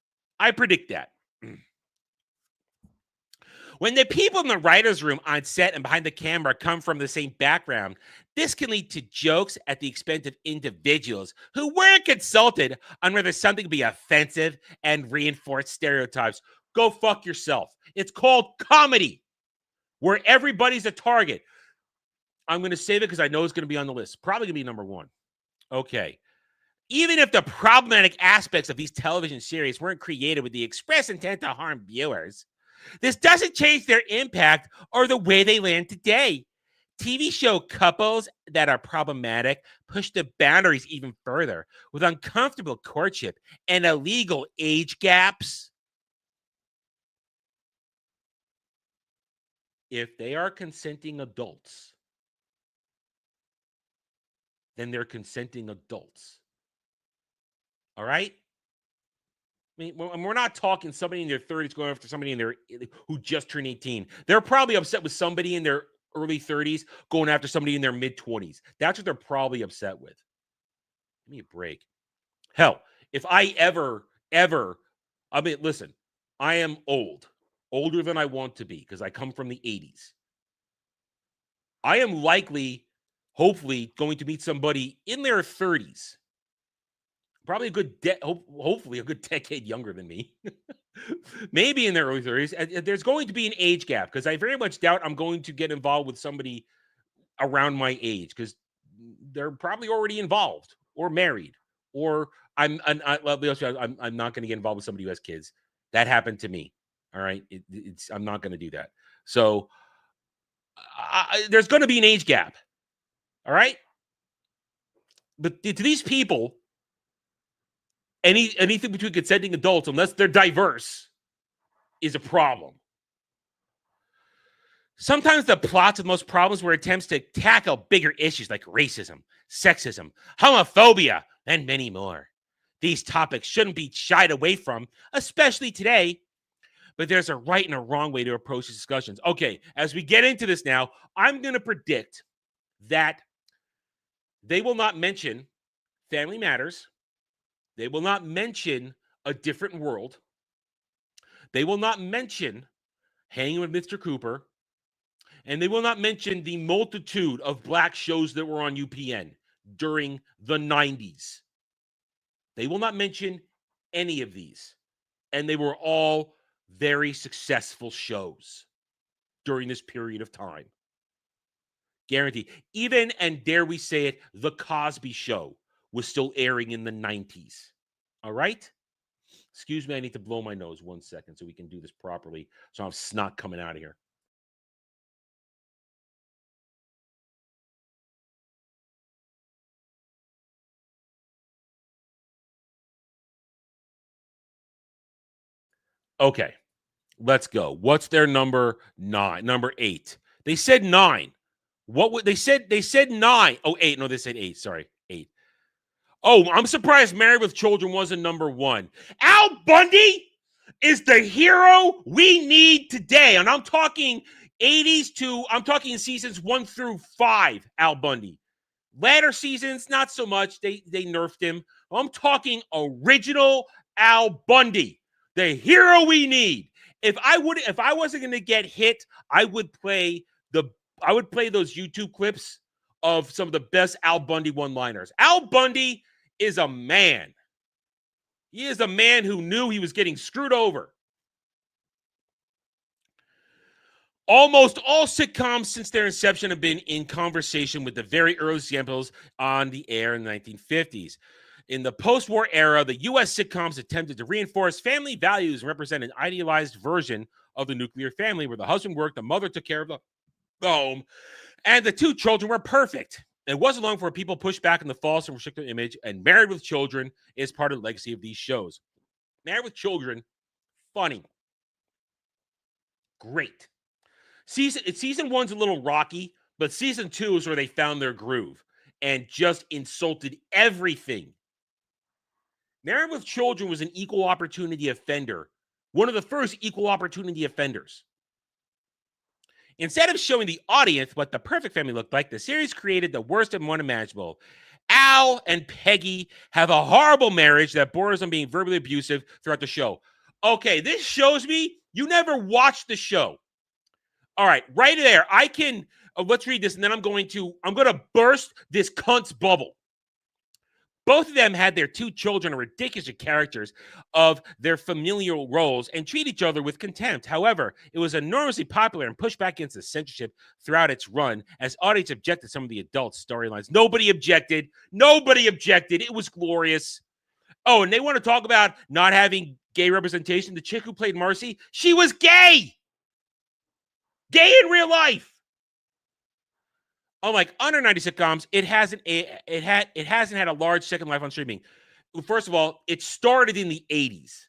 When the people in the writer's room on set and behind the camera come from the same background, this can lead to jokes at the expense of individuals who weren't consulted on whether something be offensive and reinforce stereotypes. Go fuck yourself. It's called comedy. where everybody's a target. I'm going to save it because I know it's going to be on the list. Probably going to be number one. Okay. Even if the problematic aspects of these television series weren't created with the express intent to harm viewers, this doesn't change their impact or the way they land today. TV show couples that are problematic push the boundaries even further with uncomfortable courtship and illegal age gaps. If they are consenting adults, then they're consenting adults. All right? I mean, we're not talking somebody in their 30s going after somebody in their who just turned 18. They're probably upset with somebody in their early 30s going after somebody in their mid 20s. That's what they're probably upset with. Give me a break. Hell, if I I mean, listen, I am older than I want to be because I come from the 80s. I am likely, hopefully, going to meet somebody in their 30s. Probably a good, hopefully a good decade younger than me. Maybe in their early 30s. There's going to be an age gap because I very much doubt I'm going to get involved with somebody around my age because they're probably already involved or married, or I'm not going to get involved with somebody who has kids. That happened to me. All right, I'm not going to do that. So there's going to be an age gap. All right, but to these people, anything between consenting adults, unless they're diverse, is a problem. Sometimes the plots of most problems were attempts to tackle bigger issues like racism, sexism, homophobia, and many more. These topics shouldn't be shied away from, especially today. But there's a right and a wrong way to approach these discussions. Okay, as we get into this now, I'm going to predict that they will not mention Family Matters. They will not mention A Different World. They will not mention Hanging with Mr. Cooper. And they will not mention the multitude of black shows that were on UPN during the 90s. They will not mention any of these. And they were all very successful shows during this period of time. Guaranteed. Even, and dare we say it, The Cosby Show was still airing in the 90s. All right? Excuse me, I need to blow my nose 1 second so we can do this properly so I have snot coming out of here. Okay, let's go. What's their number 9? Number 8. They said 9. What would they said? They said 9. Oh, 8. No, they said 8. Sorry, 8. Oh, I'm surprised Married with Children wasn't number 1. Al Bundy is the hero we need today. And I'm talking 80s to, I'm talking seasons 1 through 5, Al Bundy. Latter seasons, not so much. They nerfed him. I'm talking original Al Bundy. The hero we need. If I wasn't going to get hit, I would play those YouTube clips of some of the best Al Bundy one-liners. Al Bundy is a man. He is a man who knew he was getting screwed over. Almost all sitcoms since their inception have been in conversation with the very early examples on the air in the 1950s. In the post-war era, the U.S. sitcoms attempted to reinforce family values and represent an idealized version of the nuclear family where the husband worked, the mother took care of the home, and the 2 children were perfect. It wasn't long before people pushed back on the false and restrictive image, and Married with Children is part of the legacy of these shows. Married with Children, funny. Great. Season 1's a little rocky, but season 2 is where they found their groove and just insulted everything. Married with Children was an equal opportunity offender, one of the first equal opportunity offenders. Instead of showing the audience what the perfect family looked like, the series created the worst and one imaginable. Al and Peggy have a horrible marriage that borders on being verbally abusive throughout the show. Okay, this shows me you never watched the show. All right, right there. I can let's read this, and then I'm going to burst this cunt's bubble. Both of them had their two children are ridiculous characters of their familial roles and treat each other with contempt. However, it was enormously popular and pushed back against the censorship throughout its run as audience objected to some of the adult storylines. Nobody objected. Nobody objected. It was glorious. Oh, and they want to talk about not having gay representation. The chick who played Marcy, she was gay. Gay in real life. Unlike under 90 sitcoms, it hasn't had a large second life on streaming. First of all, it started in the 80s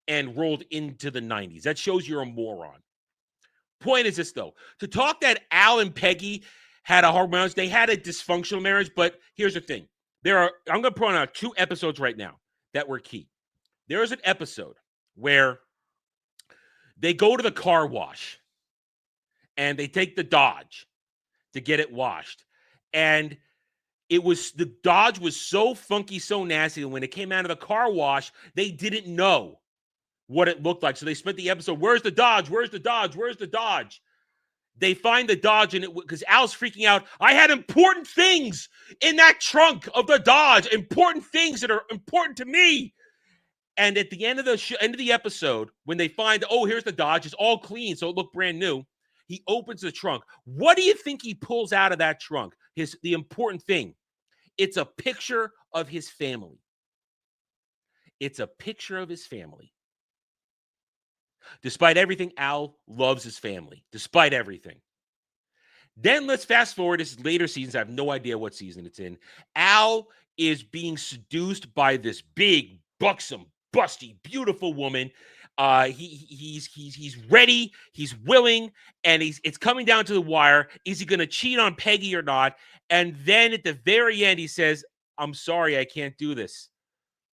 and rolled into the 90s. That shows you're a moron. Point is this, though. To talk that Al and Peggy had a hard marriage, they had a dysfunctional marriage, but here's the thing. I'm going to put on 2 episodes right now that were key. There is an episode where they go to the car wash and they take the Dodge to get it washed. And the Dodge was so funky, so nasty. And when it came out of the car wash, they didn't know what it looked like. So they spent the episode, where's the Dodge? Where's the Dodge? Where's the Dodge? They find the Dodge, and because Al's freaking out. I had important things in that trunk of the Dodge, important things that are important to me. And at the end of the episode, when they find, oh, here's the Dodge, it's all clean, so it looked brand new. He opens the trunk. What do you think he pulls out of that trunk? The important thing. It's a picture of his family. It's a picture of his family. Despite everything, Al loves his family. Despite everything. Then let's fast forward. This is later seasons. I have no idea what season it's in. Al is being seduced by this big, buxom, busty, beautiful woman. He's ready, he's willing, and it's coming down to the wire. Is he going to cheat on Peggy or not? And then at the very end, he says, I'm sorry, I can't do this.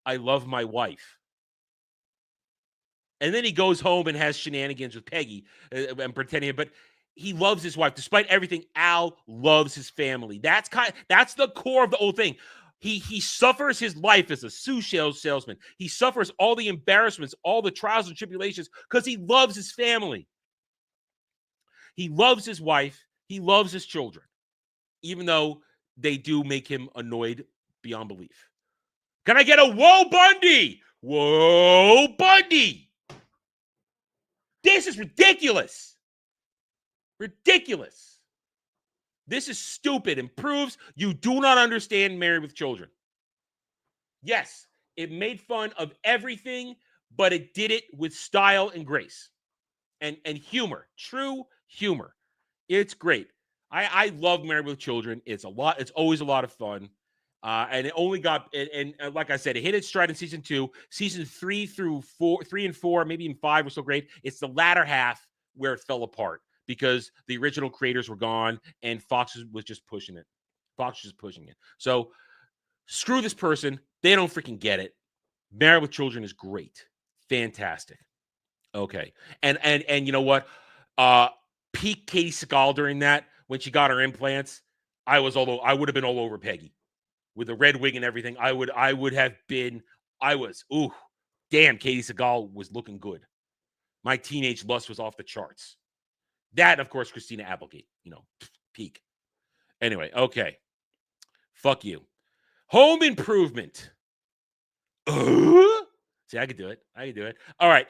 I love my wife. And then he goes home and has shenanigans with Peggy and pretending, but he loves his wife. Despite everything, Al loves his family. That's the core of the whole thing. He suffers his life as a sushi salesman. He suffers all the embarrassments, all the trials and tribulations because he loves his family. He loves his wife. He loves his children, even though they do make him annoyed beyond belief. Can I get a whoa, Bundy? Whoa, Bundy. This is ridiculous. Ridiculous. This is stupid and proves you do not understand Married with Children. Yes, it made fun of everything, but it did it with style and grace and humor, true humor. It's great. I love Married with Children. It's always a lot of fun. And it only got, and like I said, it hit its stride in season 2. Season 3 and 4, maybe even 5 were so great. It's the latter half where it fell apart, because the original creators were gone and Fox was just pushing it. So screw this person. They don't freaking get it. Married with Children is great. Fantastic. Okay. And you know what? Peak Katie Seagal during that, when she got her implants, I would have been all over Peggy with the red wig and everything. Damn, Katie Seagal was looking good. My teenage lust was off the charts. That, of course, Christina Applegate, peak. Anyway, okay. Fuck you. Home Improvement. See, I could do it. All right,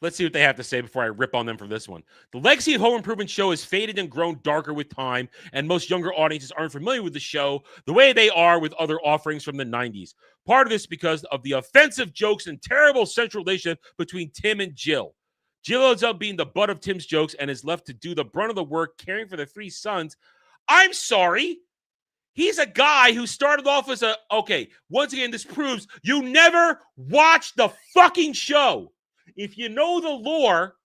let's see what they have to say before I rip on them for this one. The legacy of Home Improvement show has faded and grown darker with time, and most younger audiences aren't familiar with the show the way they are with other offerings from the 90s. Part of this because of the offensive jokes and terrible central relationship between Tim and Jill. Jill ends up being the butt of Tim's jokes and is left to do the brunt of the work caring for the 3 sons. I'm sorry. He's a guy who started off as once again, this proves you never watched the fucking show. If you know the lore,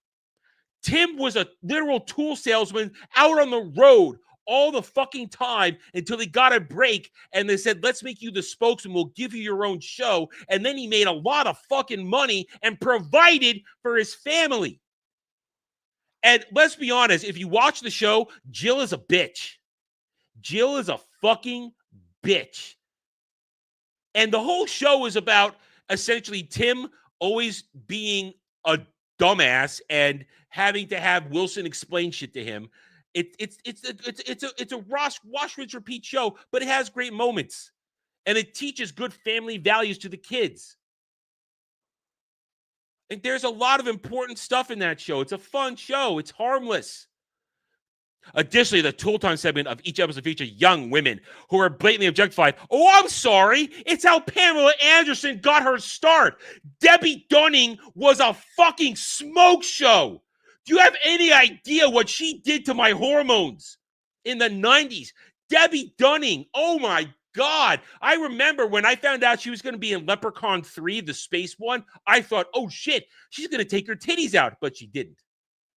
Tim was a literal tool salesman out on the road all the fucking time until he got a break and they said, let's make you the spokesman. We'll give you your own show. And then he made a lot of fucking money and provided for his family. And let's be honest, if you watch the show, Jill is a bitch. Jill is a fucking bitch. And the whole show is about essentially Tim always being a dumbass and having to have Wilson explain shit to him. It's a Ross wash, rinse, repeat show, but it has great moments. And it teaches good family values to the kids. And there's a lot of important stuff in that show. It's a fun show. It's harmless. Additionally, the Tool Time segment of each episode features young women who are blatantly objectified. Oh, I'm sorry. It's how Pamela Anderson got her start. Debbie Dunning was a fucking smoke show. Do you have any idea what she did to my hormones in the 90s? Debbie Dunning. Oh, my God. I remember when I found out she was going to be in Leprechaun 3, the space one, I thought, oh, shit, she's going to take her titties out. But she didn't.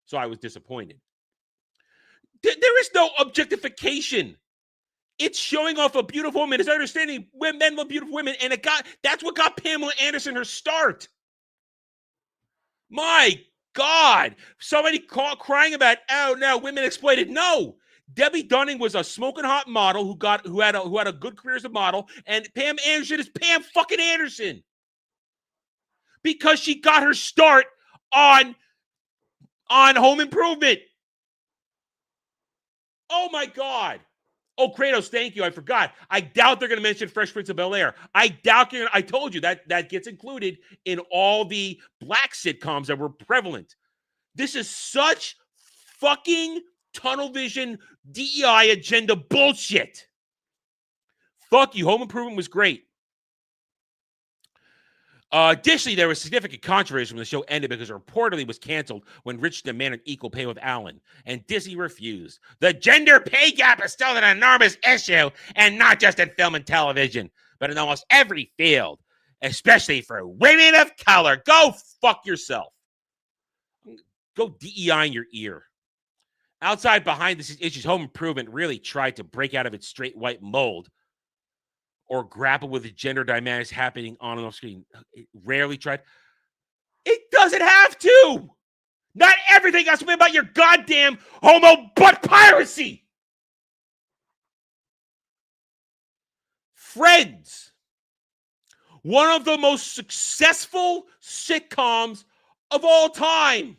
So I was disappointed. There is no objectification. It's showing off a beautiful woman. It's understanding men love beautiful women. And that's what got Pamela Anderson her start. My God. Somebody crying about, oh, no, women exploited. No. Debbie Dunning was a smoking hot model who had a good career as a model. And Pam Anderson is Pam fucking Anderson. Because she got her start on Home Improvement. Oh, my God. Oh, Kratos, thank you. I forgot. I doubt they're going to mention Fresh Prince of Bel-Air. I told you that gets included in all the black sitcoms that were prevalent. This is such fucking tunnel vision DEI agenda bullshit. Fuck you. Home Improvement was great. Additionally, there was significant controversy when the show ended because it reportedly was canceled when Rich demanded equal pay with Allen, and Disney refused. The gender pay gap is still an enormous issue, and not just in film and television, but in almost every field, especially for women of color. Go fuck yourself. Go DEI in your ear. Outside behind the scenes issues, Home Improvement really tried to break out of its straight white mold or grapple with the gender dynamics happening on and off screen. It rarely tried. It doesn't have to. Not everything has to be about your goddamn homo butt piracy. Friends. One of the most successful sitcoms of all time.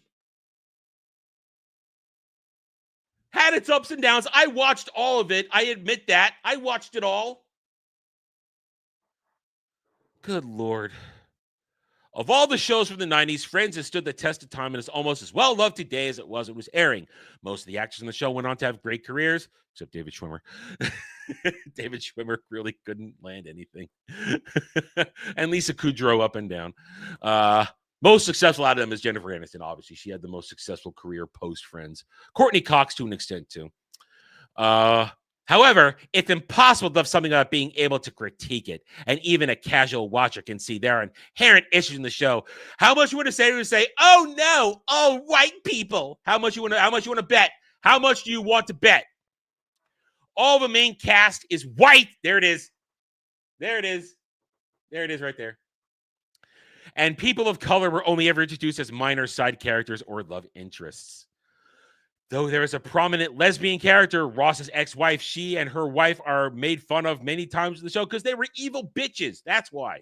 Had its ups and downs. I watched all of it. I admit that. I watched it all. Good Lord. Of all the shows from the 90s, Friends has stood the test of time and is almost as well loved today as it was airing. Most of the actors in the show went on to have great careers, except David Schwimmer. David Schwimmer really couldn't land anything. And Lisa Kudrow up and down. Most successful out of them is Jennifer Aniston, obviously. She had the most successful career post-Friends. Courtney Cox to an extent, too. However, it's impossible to love something without being able to critique it. And even a casual watcher can see there are inherent issues in the show. How much you want to say, oh no, oh white people. How much you want to bet? How much do you want to bet? All the main cast is white. There it is. There it is. There it is right there. And people of color were only ever introduced as minor side characters or love interests. Though there is a prominent lesbian character, Ross's ex-wife, she and her wife are made fun of many times in the show because they were evil bitches. That's why.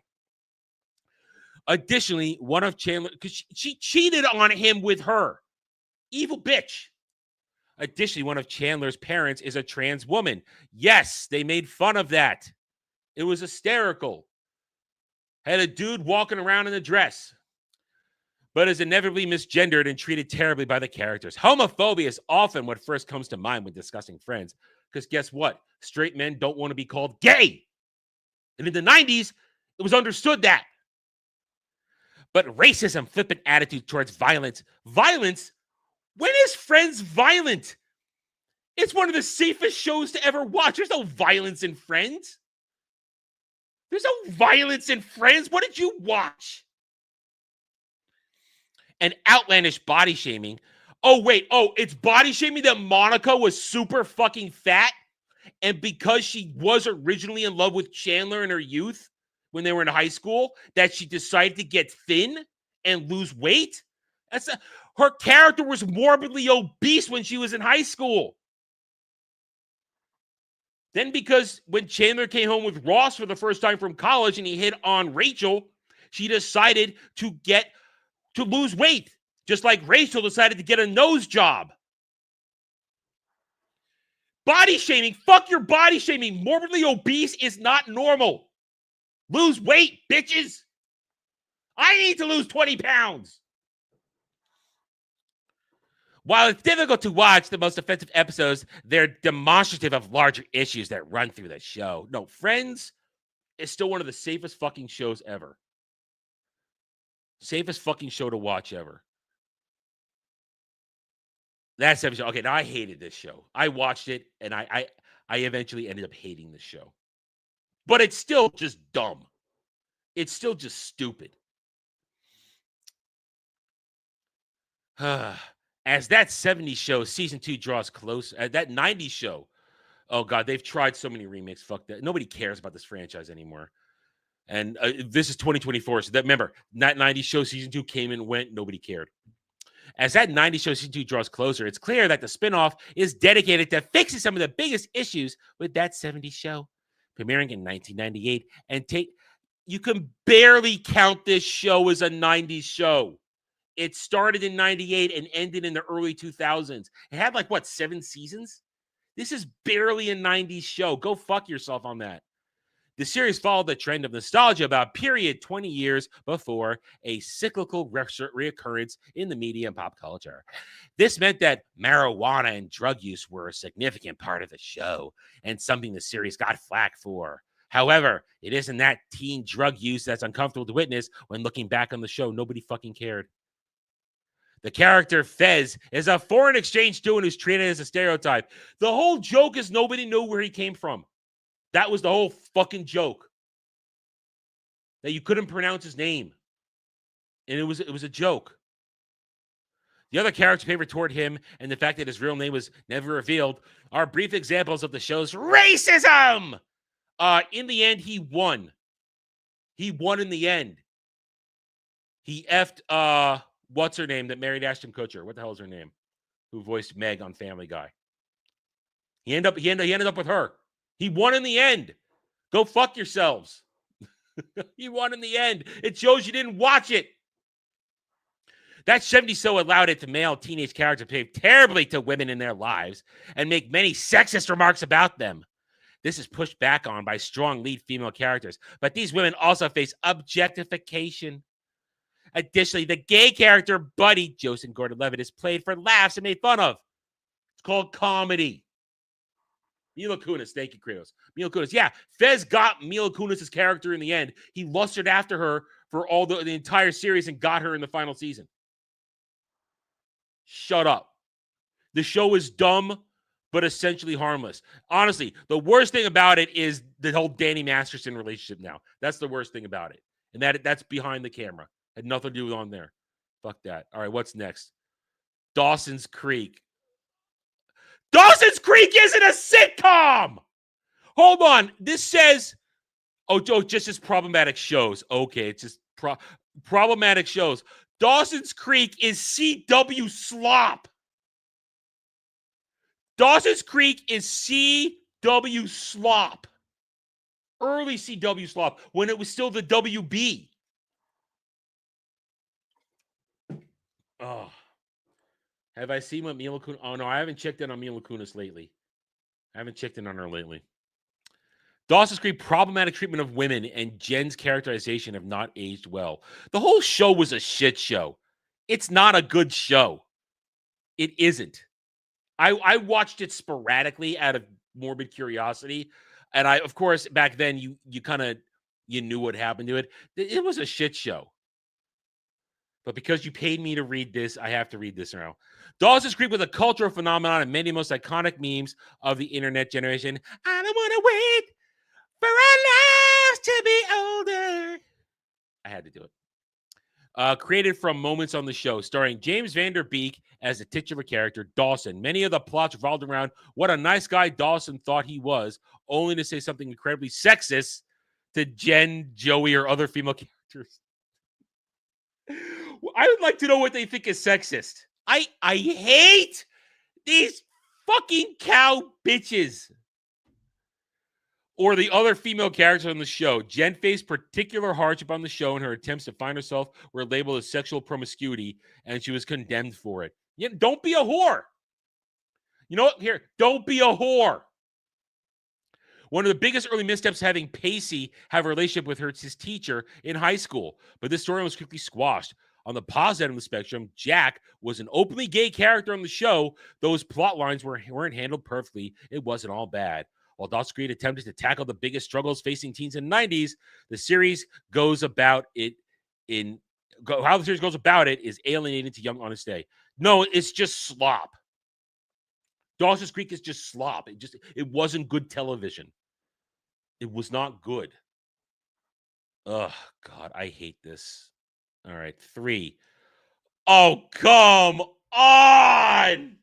Additionally, one of Chandler, because she cheated on him with her. Evil bitch. Additionally, one of Chandler's parents is a trans woman. Yes, they made fun of that. It was hysterical. Had a dude walking around in a dress, but is inevitably misgendered and treated terribly by the characters. Homophobia is often what first comes to mind when discussing Friends, because guess what? Straight men don't want to be called gay. And in the 90s, it was understood that. But racism, flippant attitude towards violence. Violence? When is Friends violent? It's one of the safest shows to ever watch. There's no violence in Friends. There's no violence in Friends. What did you watch? And outlandish body shaming. Oh, wait. Oh, it's body shaming that Monica was super fucking fat. And because she was originally in love with Chandler in her youth, when they were in high school, that she decided to get thin and lose weight. Her character was morbidly obese when she was in high school. Then because when Chandler came home with Ross for the first time from college and he hit on Rachel, she decided to lose weight, just like Rachel decided to get a nose job. Body shaming. Fuck your body shaming. Morbidly obese is not normal. Lose weight, bitches. I need to lose 20 pounds. While it's difficult to watch the most offensive episodes, they're demonstrative of larger issues that run through the show. No, Friends is still one of the safest fucking shows ever. Safest fucking show to watch ever. That's the show. Okay, now I hated this show. I watched it, and I eventually ended up hating this show. But it's still just dumb. It's still just stupid. As that 70s show, season 2 draws close. That 90s show, oh God, they've tried so many remakes. Fuck that. Nobody cares about this franchise anymore. And this is 2024. So that, remember, that 90s show, season 2 came and went. Nobody cared. As that 90s show, season 2 draws closer, it's clear that the spinoff is dedicated to fixing some of the biggest issues with that 70s show. Premiering in 1998. And you can barely count this show as a 90s show. It started in 98 and ended in the early 2000s. It had 7 seasons? This is barely a 90s show. Go fuck yourself on that. The series followed the trend of nostalgia about period 20 years before a cyclical reoccurrence in the media and pop culture. This meant that marijuana and drug use were a significant part of the show and something the series got flack for. However, it isn't that teen drug use that's uncomfortable to witness. When looking back on the show, nobody fucking cared. The character Fez is a foreign exchange student who's treated as a stereotype. The whole joke is nobody knew where he came from. That was the whole fucking joke. That you couldn't pronounce his name. And it was a joke. The other character paper toward him and the fact that his real name was never revealed are brief examples of the show's racism. In the end, he won. He won in the end. He effed what's her name that married Ashton Kutcher? What the hell is her name? Who voiced Meg on Family Guy? He ended up with her. He won in the end. Go fuck yourselves. He won in the end. It shows you didn't watch it. That 70s show allowed it to male teenage characters behave terribly to women in their lives and make many sexist remarks about them. This is pushed back on by strong lead female characters, but these women also face objectification. Additionally, the gay character Buddy, Joseph Gordon-Levitt, is played for laughs and made fun of. It's called comedy. Mila Kunis, thank you, Kratos. Mila Kunis, yeah, Fez got Mila Kunis' character in the end. He lustered after her for all the entire series and got her in the final season. Shut up. The show is dumb, but essentially harmless. Honestly, the worst thing about it is the whole Danny Masterson relationship now. That's the worst thing about it. And that's behind the camera. Had nothing to do with on there. Fuck that. All right, what's next? Dawson's Creek. Dawson's Creek isn't a sitcom! Hold on. This says, just as problematic shows. Okay, it's just problematic shows. Dawson's Creek is CW slop. Dawson's Creek is CW slop. Early CW slop when it was still the WB. Oh. Have I seen what Mila Kunis? Oh, no, I haven't checked in on Mila Kunis lately. I haven't checked in on her lately. Dawson's Creek, problematic treatment of women and Jen's characterization have not aged well. The whole show was a shit show. It's not a good show. It isn't. I watched it sporadically out of morbid curiosity. And of course, back then, you knew what happened to it. It was a shit show. But because you paid me to read this, I have to read this now. Dawson's Creek was a cultural phenomenon and many of the most iconic memes of the internet generation. I don't want to wait for our lives to be older. I had to do it. Created from moments on the show, starring James Van Der Beek as the titular character, Dawson. Many of the plots revolved around what a nice guy Dawson thought he was, only to say something incredibly sexist to Jen, Joey, or other female characters. I would like to know what they think is sexist. I hate these fucking cow bitches. Or the other female characters on the show. Jen faced particular hardship on the show in her attempts to find herself were labeled as sexual promiscuity, and she was condemned for it. Yeah, don't be a whore. You know what? Here, don't be a whore. One of the biggest early missteps having Pacey have a relationship with his teacher in high school, but this story was quickly squashed. On the positive end of the spectrum, Jack was an openly gay character on the show. Those plot lines weren't handled perfectly. It wasn't all bad. While Dawson's Creek attempted to tackle the biggest struggles facing teens in the 90s, the series goes about it how the series goes about it is alienating to young honest day. No, it's just slop. Dawson's Creek is just slop. It wasn't good television. It was not good. Oh, God, I hate this. All right, 3. Oh, come on!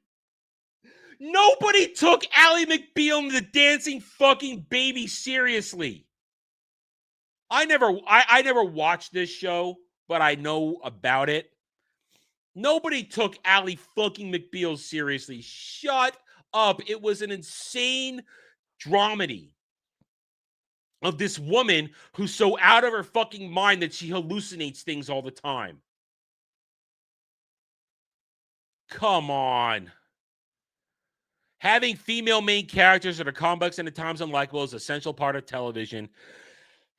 Nobody took Ally McBeal and the dancing fucking baby seriously. I never watched this show, but I know about it. Nobody took Ally fucking McBeal seriously. Shut up. It was an insane dramedy of this woman who's so out of her fucking mind that she hallucinates things all the time. Come on. Having female main characters that are complex and at times unlikable is an essential part of television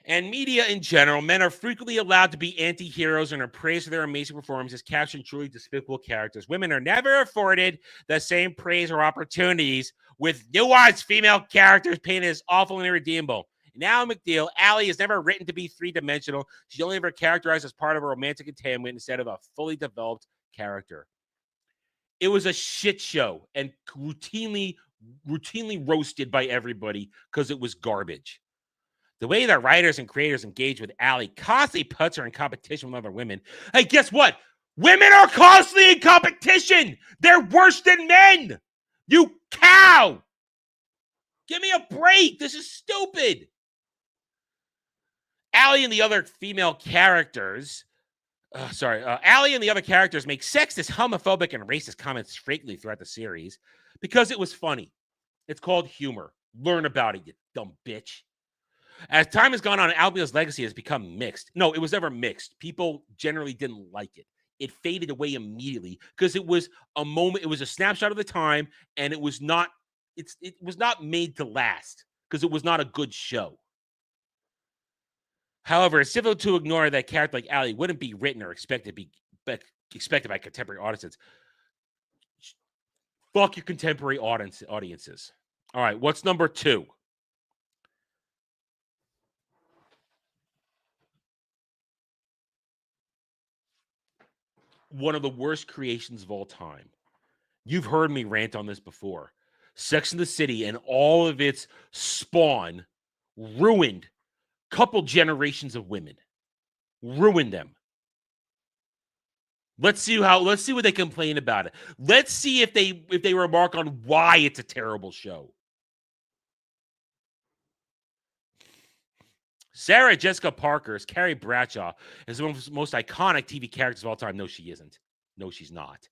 and media in general. Men are frequently allowed to be anti-heroes and are praised for their amazing performances, capturing truly despicable characters. Women are never afforded the same praise or opportunities, with nuanced female characters painted as awful and irredeemable. Now McNeil, Ally is never written to be three-dimensional. She's only ever characterized as part of a romantic entanglement instead of a fully developed character. It was a shit show and routinely roasted by everybody because it was garbage. The way that writers and creators engage with Ally constantly puts her in competition with other women. Hey, guess what? Women are constantly in competition. They're worse than men. You cow. Give me a break. This is stupid. Ally and the other female characters, Ally and the other characters make sexist, homophobic, and racist comments frequently throughout the series because it was funny. It's called humor. Learn about it, you dumb bitch. As time has gone on, Albia's legacy has become mixed. No, it was never mixed. People generally didn't like it. It faded away immediately because it was a moment. It was a snapshot of the time, and it was not. It was not made to last because it was not a good show. However, it's difficult to ignore that character like Ally wouldn't be written or expected by contemporary audiences. Fuck your contemporary audiences. All right, what's number 2? One of the worst creations of all time. You've heard me rant on this before. Sex and the City and all of its spawn ruined couple generations of women. Ruined them. Let's see what they complain about it. Let's see if they remark on why it's a terrible show. Sarah Jessica Parker is Carrie Bradshaw is one of the most iconic TV characters of all time. No, she isn't. No, she's not.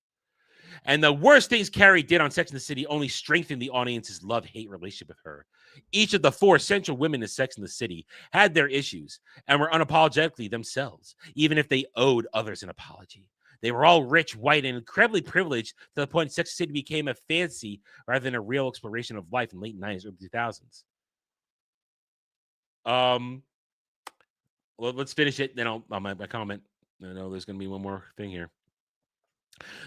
And the worst things Carrie did on Sex and the City only strengthened the audience's love-hate relationship with her. Each of the 4 central women in Sex and the City had their issues and were unapologetically themselves, even if they owed others an apology. They were all rich, white, and incredibly privileged to the point Sex and the City became a fantasy rather than a real exploration of life in the late 90s, early 2000s. Well, let's finish it, then I'll my comment. I know there's going to be one more thing here.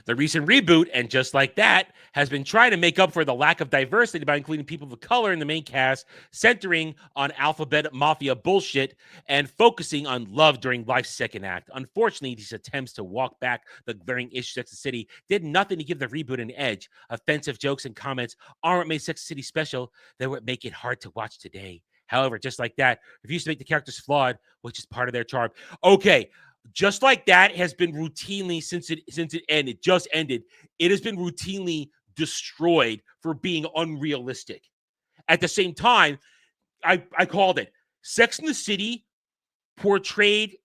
The recent reboot, and just like that, has been trying to make up for the lack of diversity by including people of color in the main cast, centering on alphabet mafia bullshit, and focusing on love during life's second act. Unfortunately, these attempts to walk back the glaring issues of Sex and the City did nothing to give the reboot an edge. Offensive jokes and comments aren't what made Sex and the City special. They would make it hard to watch today. However, just like that, refuse to make the characters flawed, which is part of their charm. Okay. Just like that has been routinely since it ended, just ended. It has been routinely destroyed for being unrealistic. At the same time, I called it. Sex and the City portrayed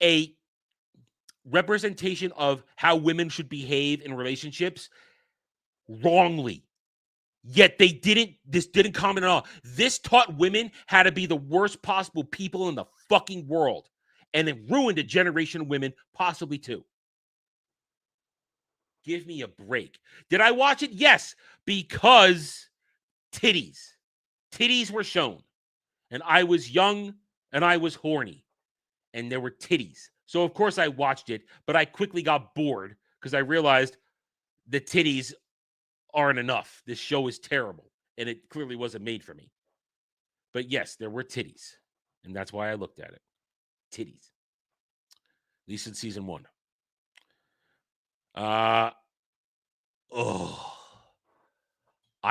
a representation of how women should behave in relationships wrongly. Yet this didn't comment at all. This taught women how to be the worst possible people in the fucking world. And it ruined a generation of women, possibly 2. Give me a break. Did I watch it? Yes, because titties. Titties were shown, and I was young and I was horny, and there were titties. So of course I watched it, but I quickly got bored because I realized the titties aren't enough. This show is terrible, and it clearly wasn't made for me. But yes, there were titties, and that's why I looked at it. Titties. At least in season 1. I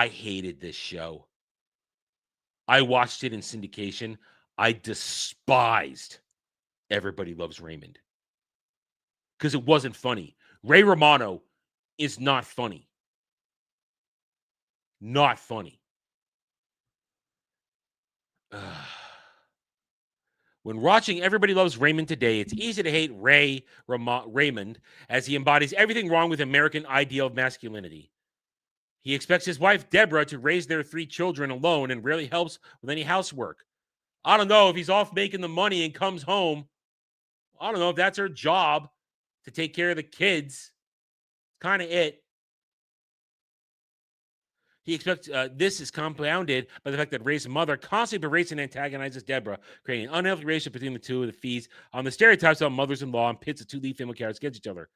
hated this show. I watched it in syndication. I despised Everybody Loves Raymond because it wasn't funny. Ray Romano is not funny. Not funny. When watching Everybody Loves Raymond today, it's easy to hate Raymond as he embodies everything wrong with American ideal of masculinity. He expects his wife, Deborah, to raise their 3 children alone and rarely helps with any housework. I don't know if he's off making the money and comes home. I don't know if that's her job to take care of the kids. Kind of it. He expects this is compounded by the fact that Ray's mother constantly berates and antagonizes Deborah, creating an unhealthy relationship between the two that feeds on the stereotypes of mothers-in-law and pits the 2 lead female characters against each other.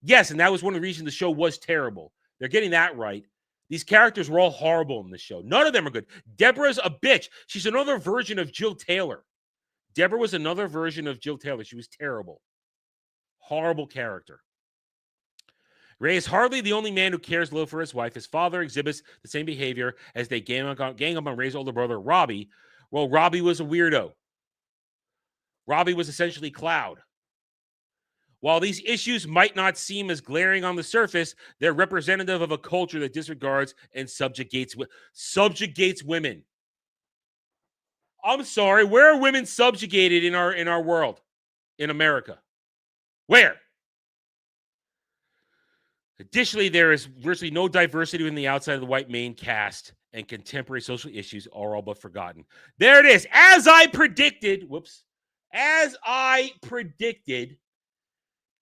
Yes, and that was one of the reasons the show was terrible. They're getting that right. These characters were all horrible in this show. None of them are good. Deborah's a bitch. She's another version of Jill Taylor. Deborah was another version of Jill Taylor. She was terrible. Horrible character. Ray is hardly the only man who cares little for his wife. His father exhibits the same behavior as they gang up on Ray's older brother, Robbie. Well, Robbie was a weirdo. Robbie was essentially Cloud. While these issues might not seem as glaring on the surface, they're representative of a culture that disregards and subjugates women. I'm sorry, where are women subjugated in our world? In America? Where? Additionally, there is virtually no diversity in the outside of the white main cast, and contemporary social issues are all but forgotten. There it is. As I predicted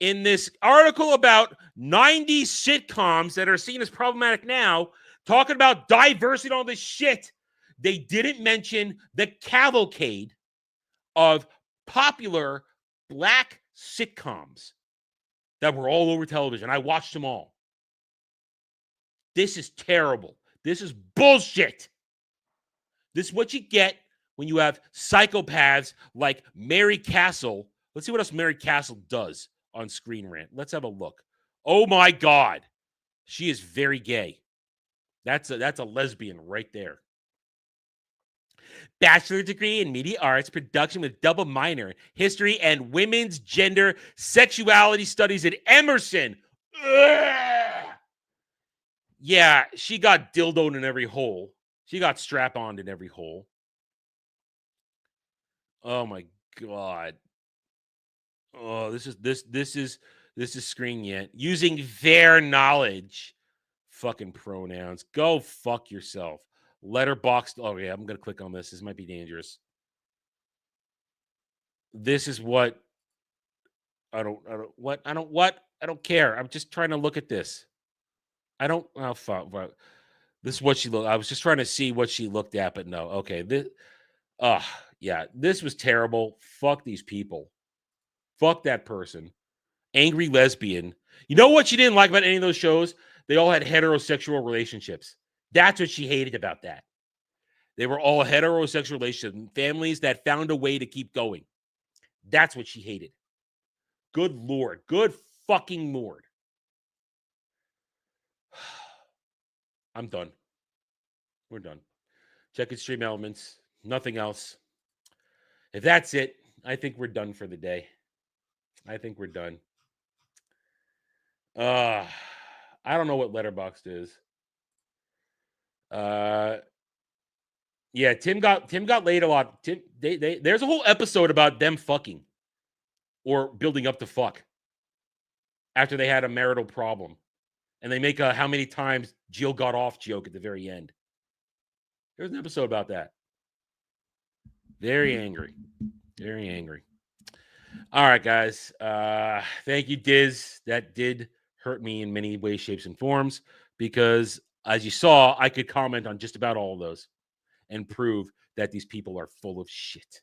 in this article about 90 sitcoms that are seen as problematic now, talking about diversity and all this shit, they didn't mention the cavalcade of popular black sitcoms that were all over television. I watched them all. This is terrible. This is bullshit. This is what you get when you have psychopaths like Mary Castle. Let's see what else Mary Castle does on Screen Rant. Let's have a look. Oh my God. She is very gay. That's a lesbian right there. Bachelor degree in media arts, production with double minor, history and women's gender sexuality studies at Emerson. Ugh. Yeah, she got dildoed in every hole. She got strap-on in every hole. Oh my God. Oh, this is Screen Yet. Using their knowledge. Fucking pronouns. Go fuck yourself. Letterboxd. Oh yeah, I'm gonna click on this. This might be dangerous. This is what I don't care. I'm just trying to look at this. I don't fuck. This is what she looked. I was just trying to see what she looked at, but no. Okay. Yeah, this was terrible. Fuck these people. Fuck that person. Angry lesbian. You know what she didn't like about any of those shows? They all had heterosexual relationships. That's what she hated about that. They were all heterosexual relationships, families that found a way to keep going. That's what she hated. Good Lord. Good fucking Lord. I'm done. We're done. Check Extreme Elements. Nothing else. If that's it, I think we're done for the day. I think we're done. I don't know what Letterboxd is. Yeah, Tim got laid a lot. There's a whole episode about them fucking or building up to fuck after they had a marital problem. And they make a how many times Jill got off joke at the very end. There's an episode about that. Very angry. Very angry. All right, guys. Thank you, Diz. That did hurt me in many ways, shapes, and forms because, as you saw, I could comment on just about all of those. and prove that these people are full of shit.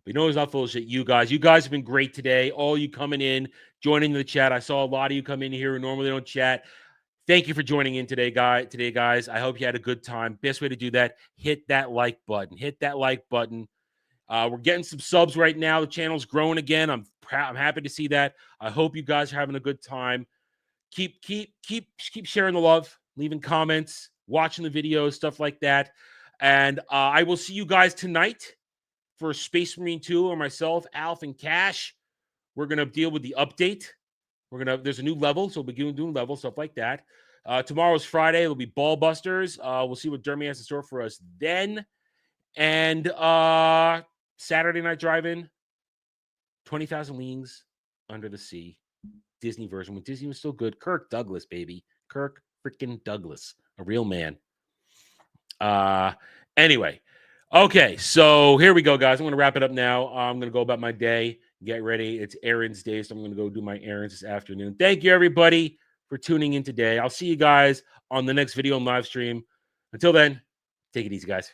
But you know who's not full of shit? You guys. You guys have been great today. All you coming in, joining the chat. I saw a lot of you come in here who normally don't chat. Thank you for joining in today, guys. I hope you had a good time. Best way to do that, hit that like button. Hit that like button. We're getting some subs right now. The channel's growing again. I'm happy to see that. I hope you guys are having a good time. Keep sharing the love, leaving comments, watching the videos, stuff like that. And I will see you guys tonight for Space Marine 2 or myself, Alf, and Cash. We're gonna deal with the update. There's a new level, so we'll be doing level stuff like that. Tomorrow's Friday. It'll be Ball Busters. We'll see what Jeremy has in store for us then. And Saturday Night Drive-In, 20,000 Leagues Under the Sea, Disney version when Disney was still good. Kirk Douglas, baby. Kirk freaking Douglas, a real man. Anyway, okay, so here we go, guys. I'm going to wrap it up now. I'm going to go about my day, get ready. It's errands day, so I'm going to go do my errands this afternoon. Thank you, everybody, for tuning in today. I'll see you guys on the next video and live stream. Until then, take it easy, guys.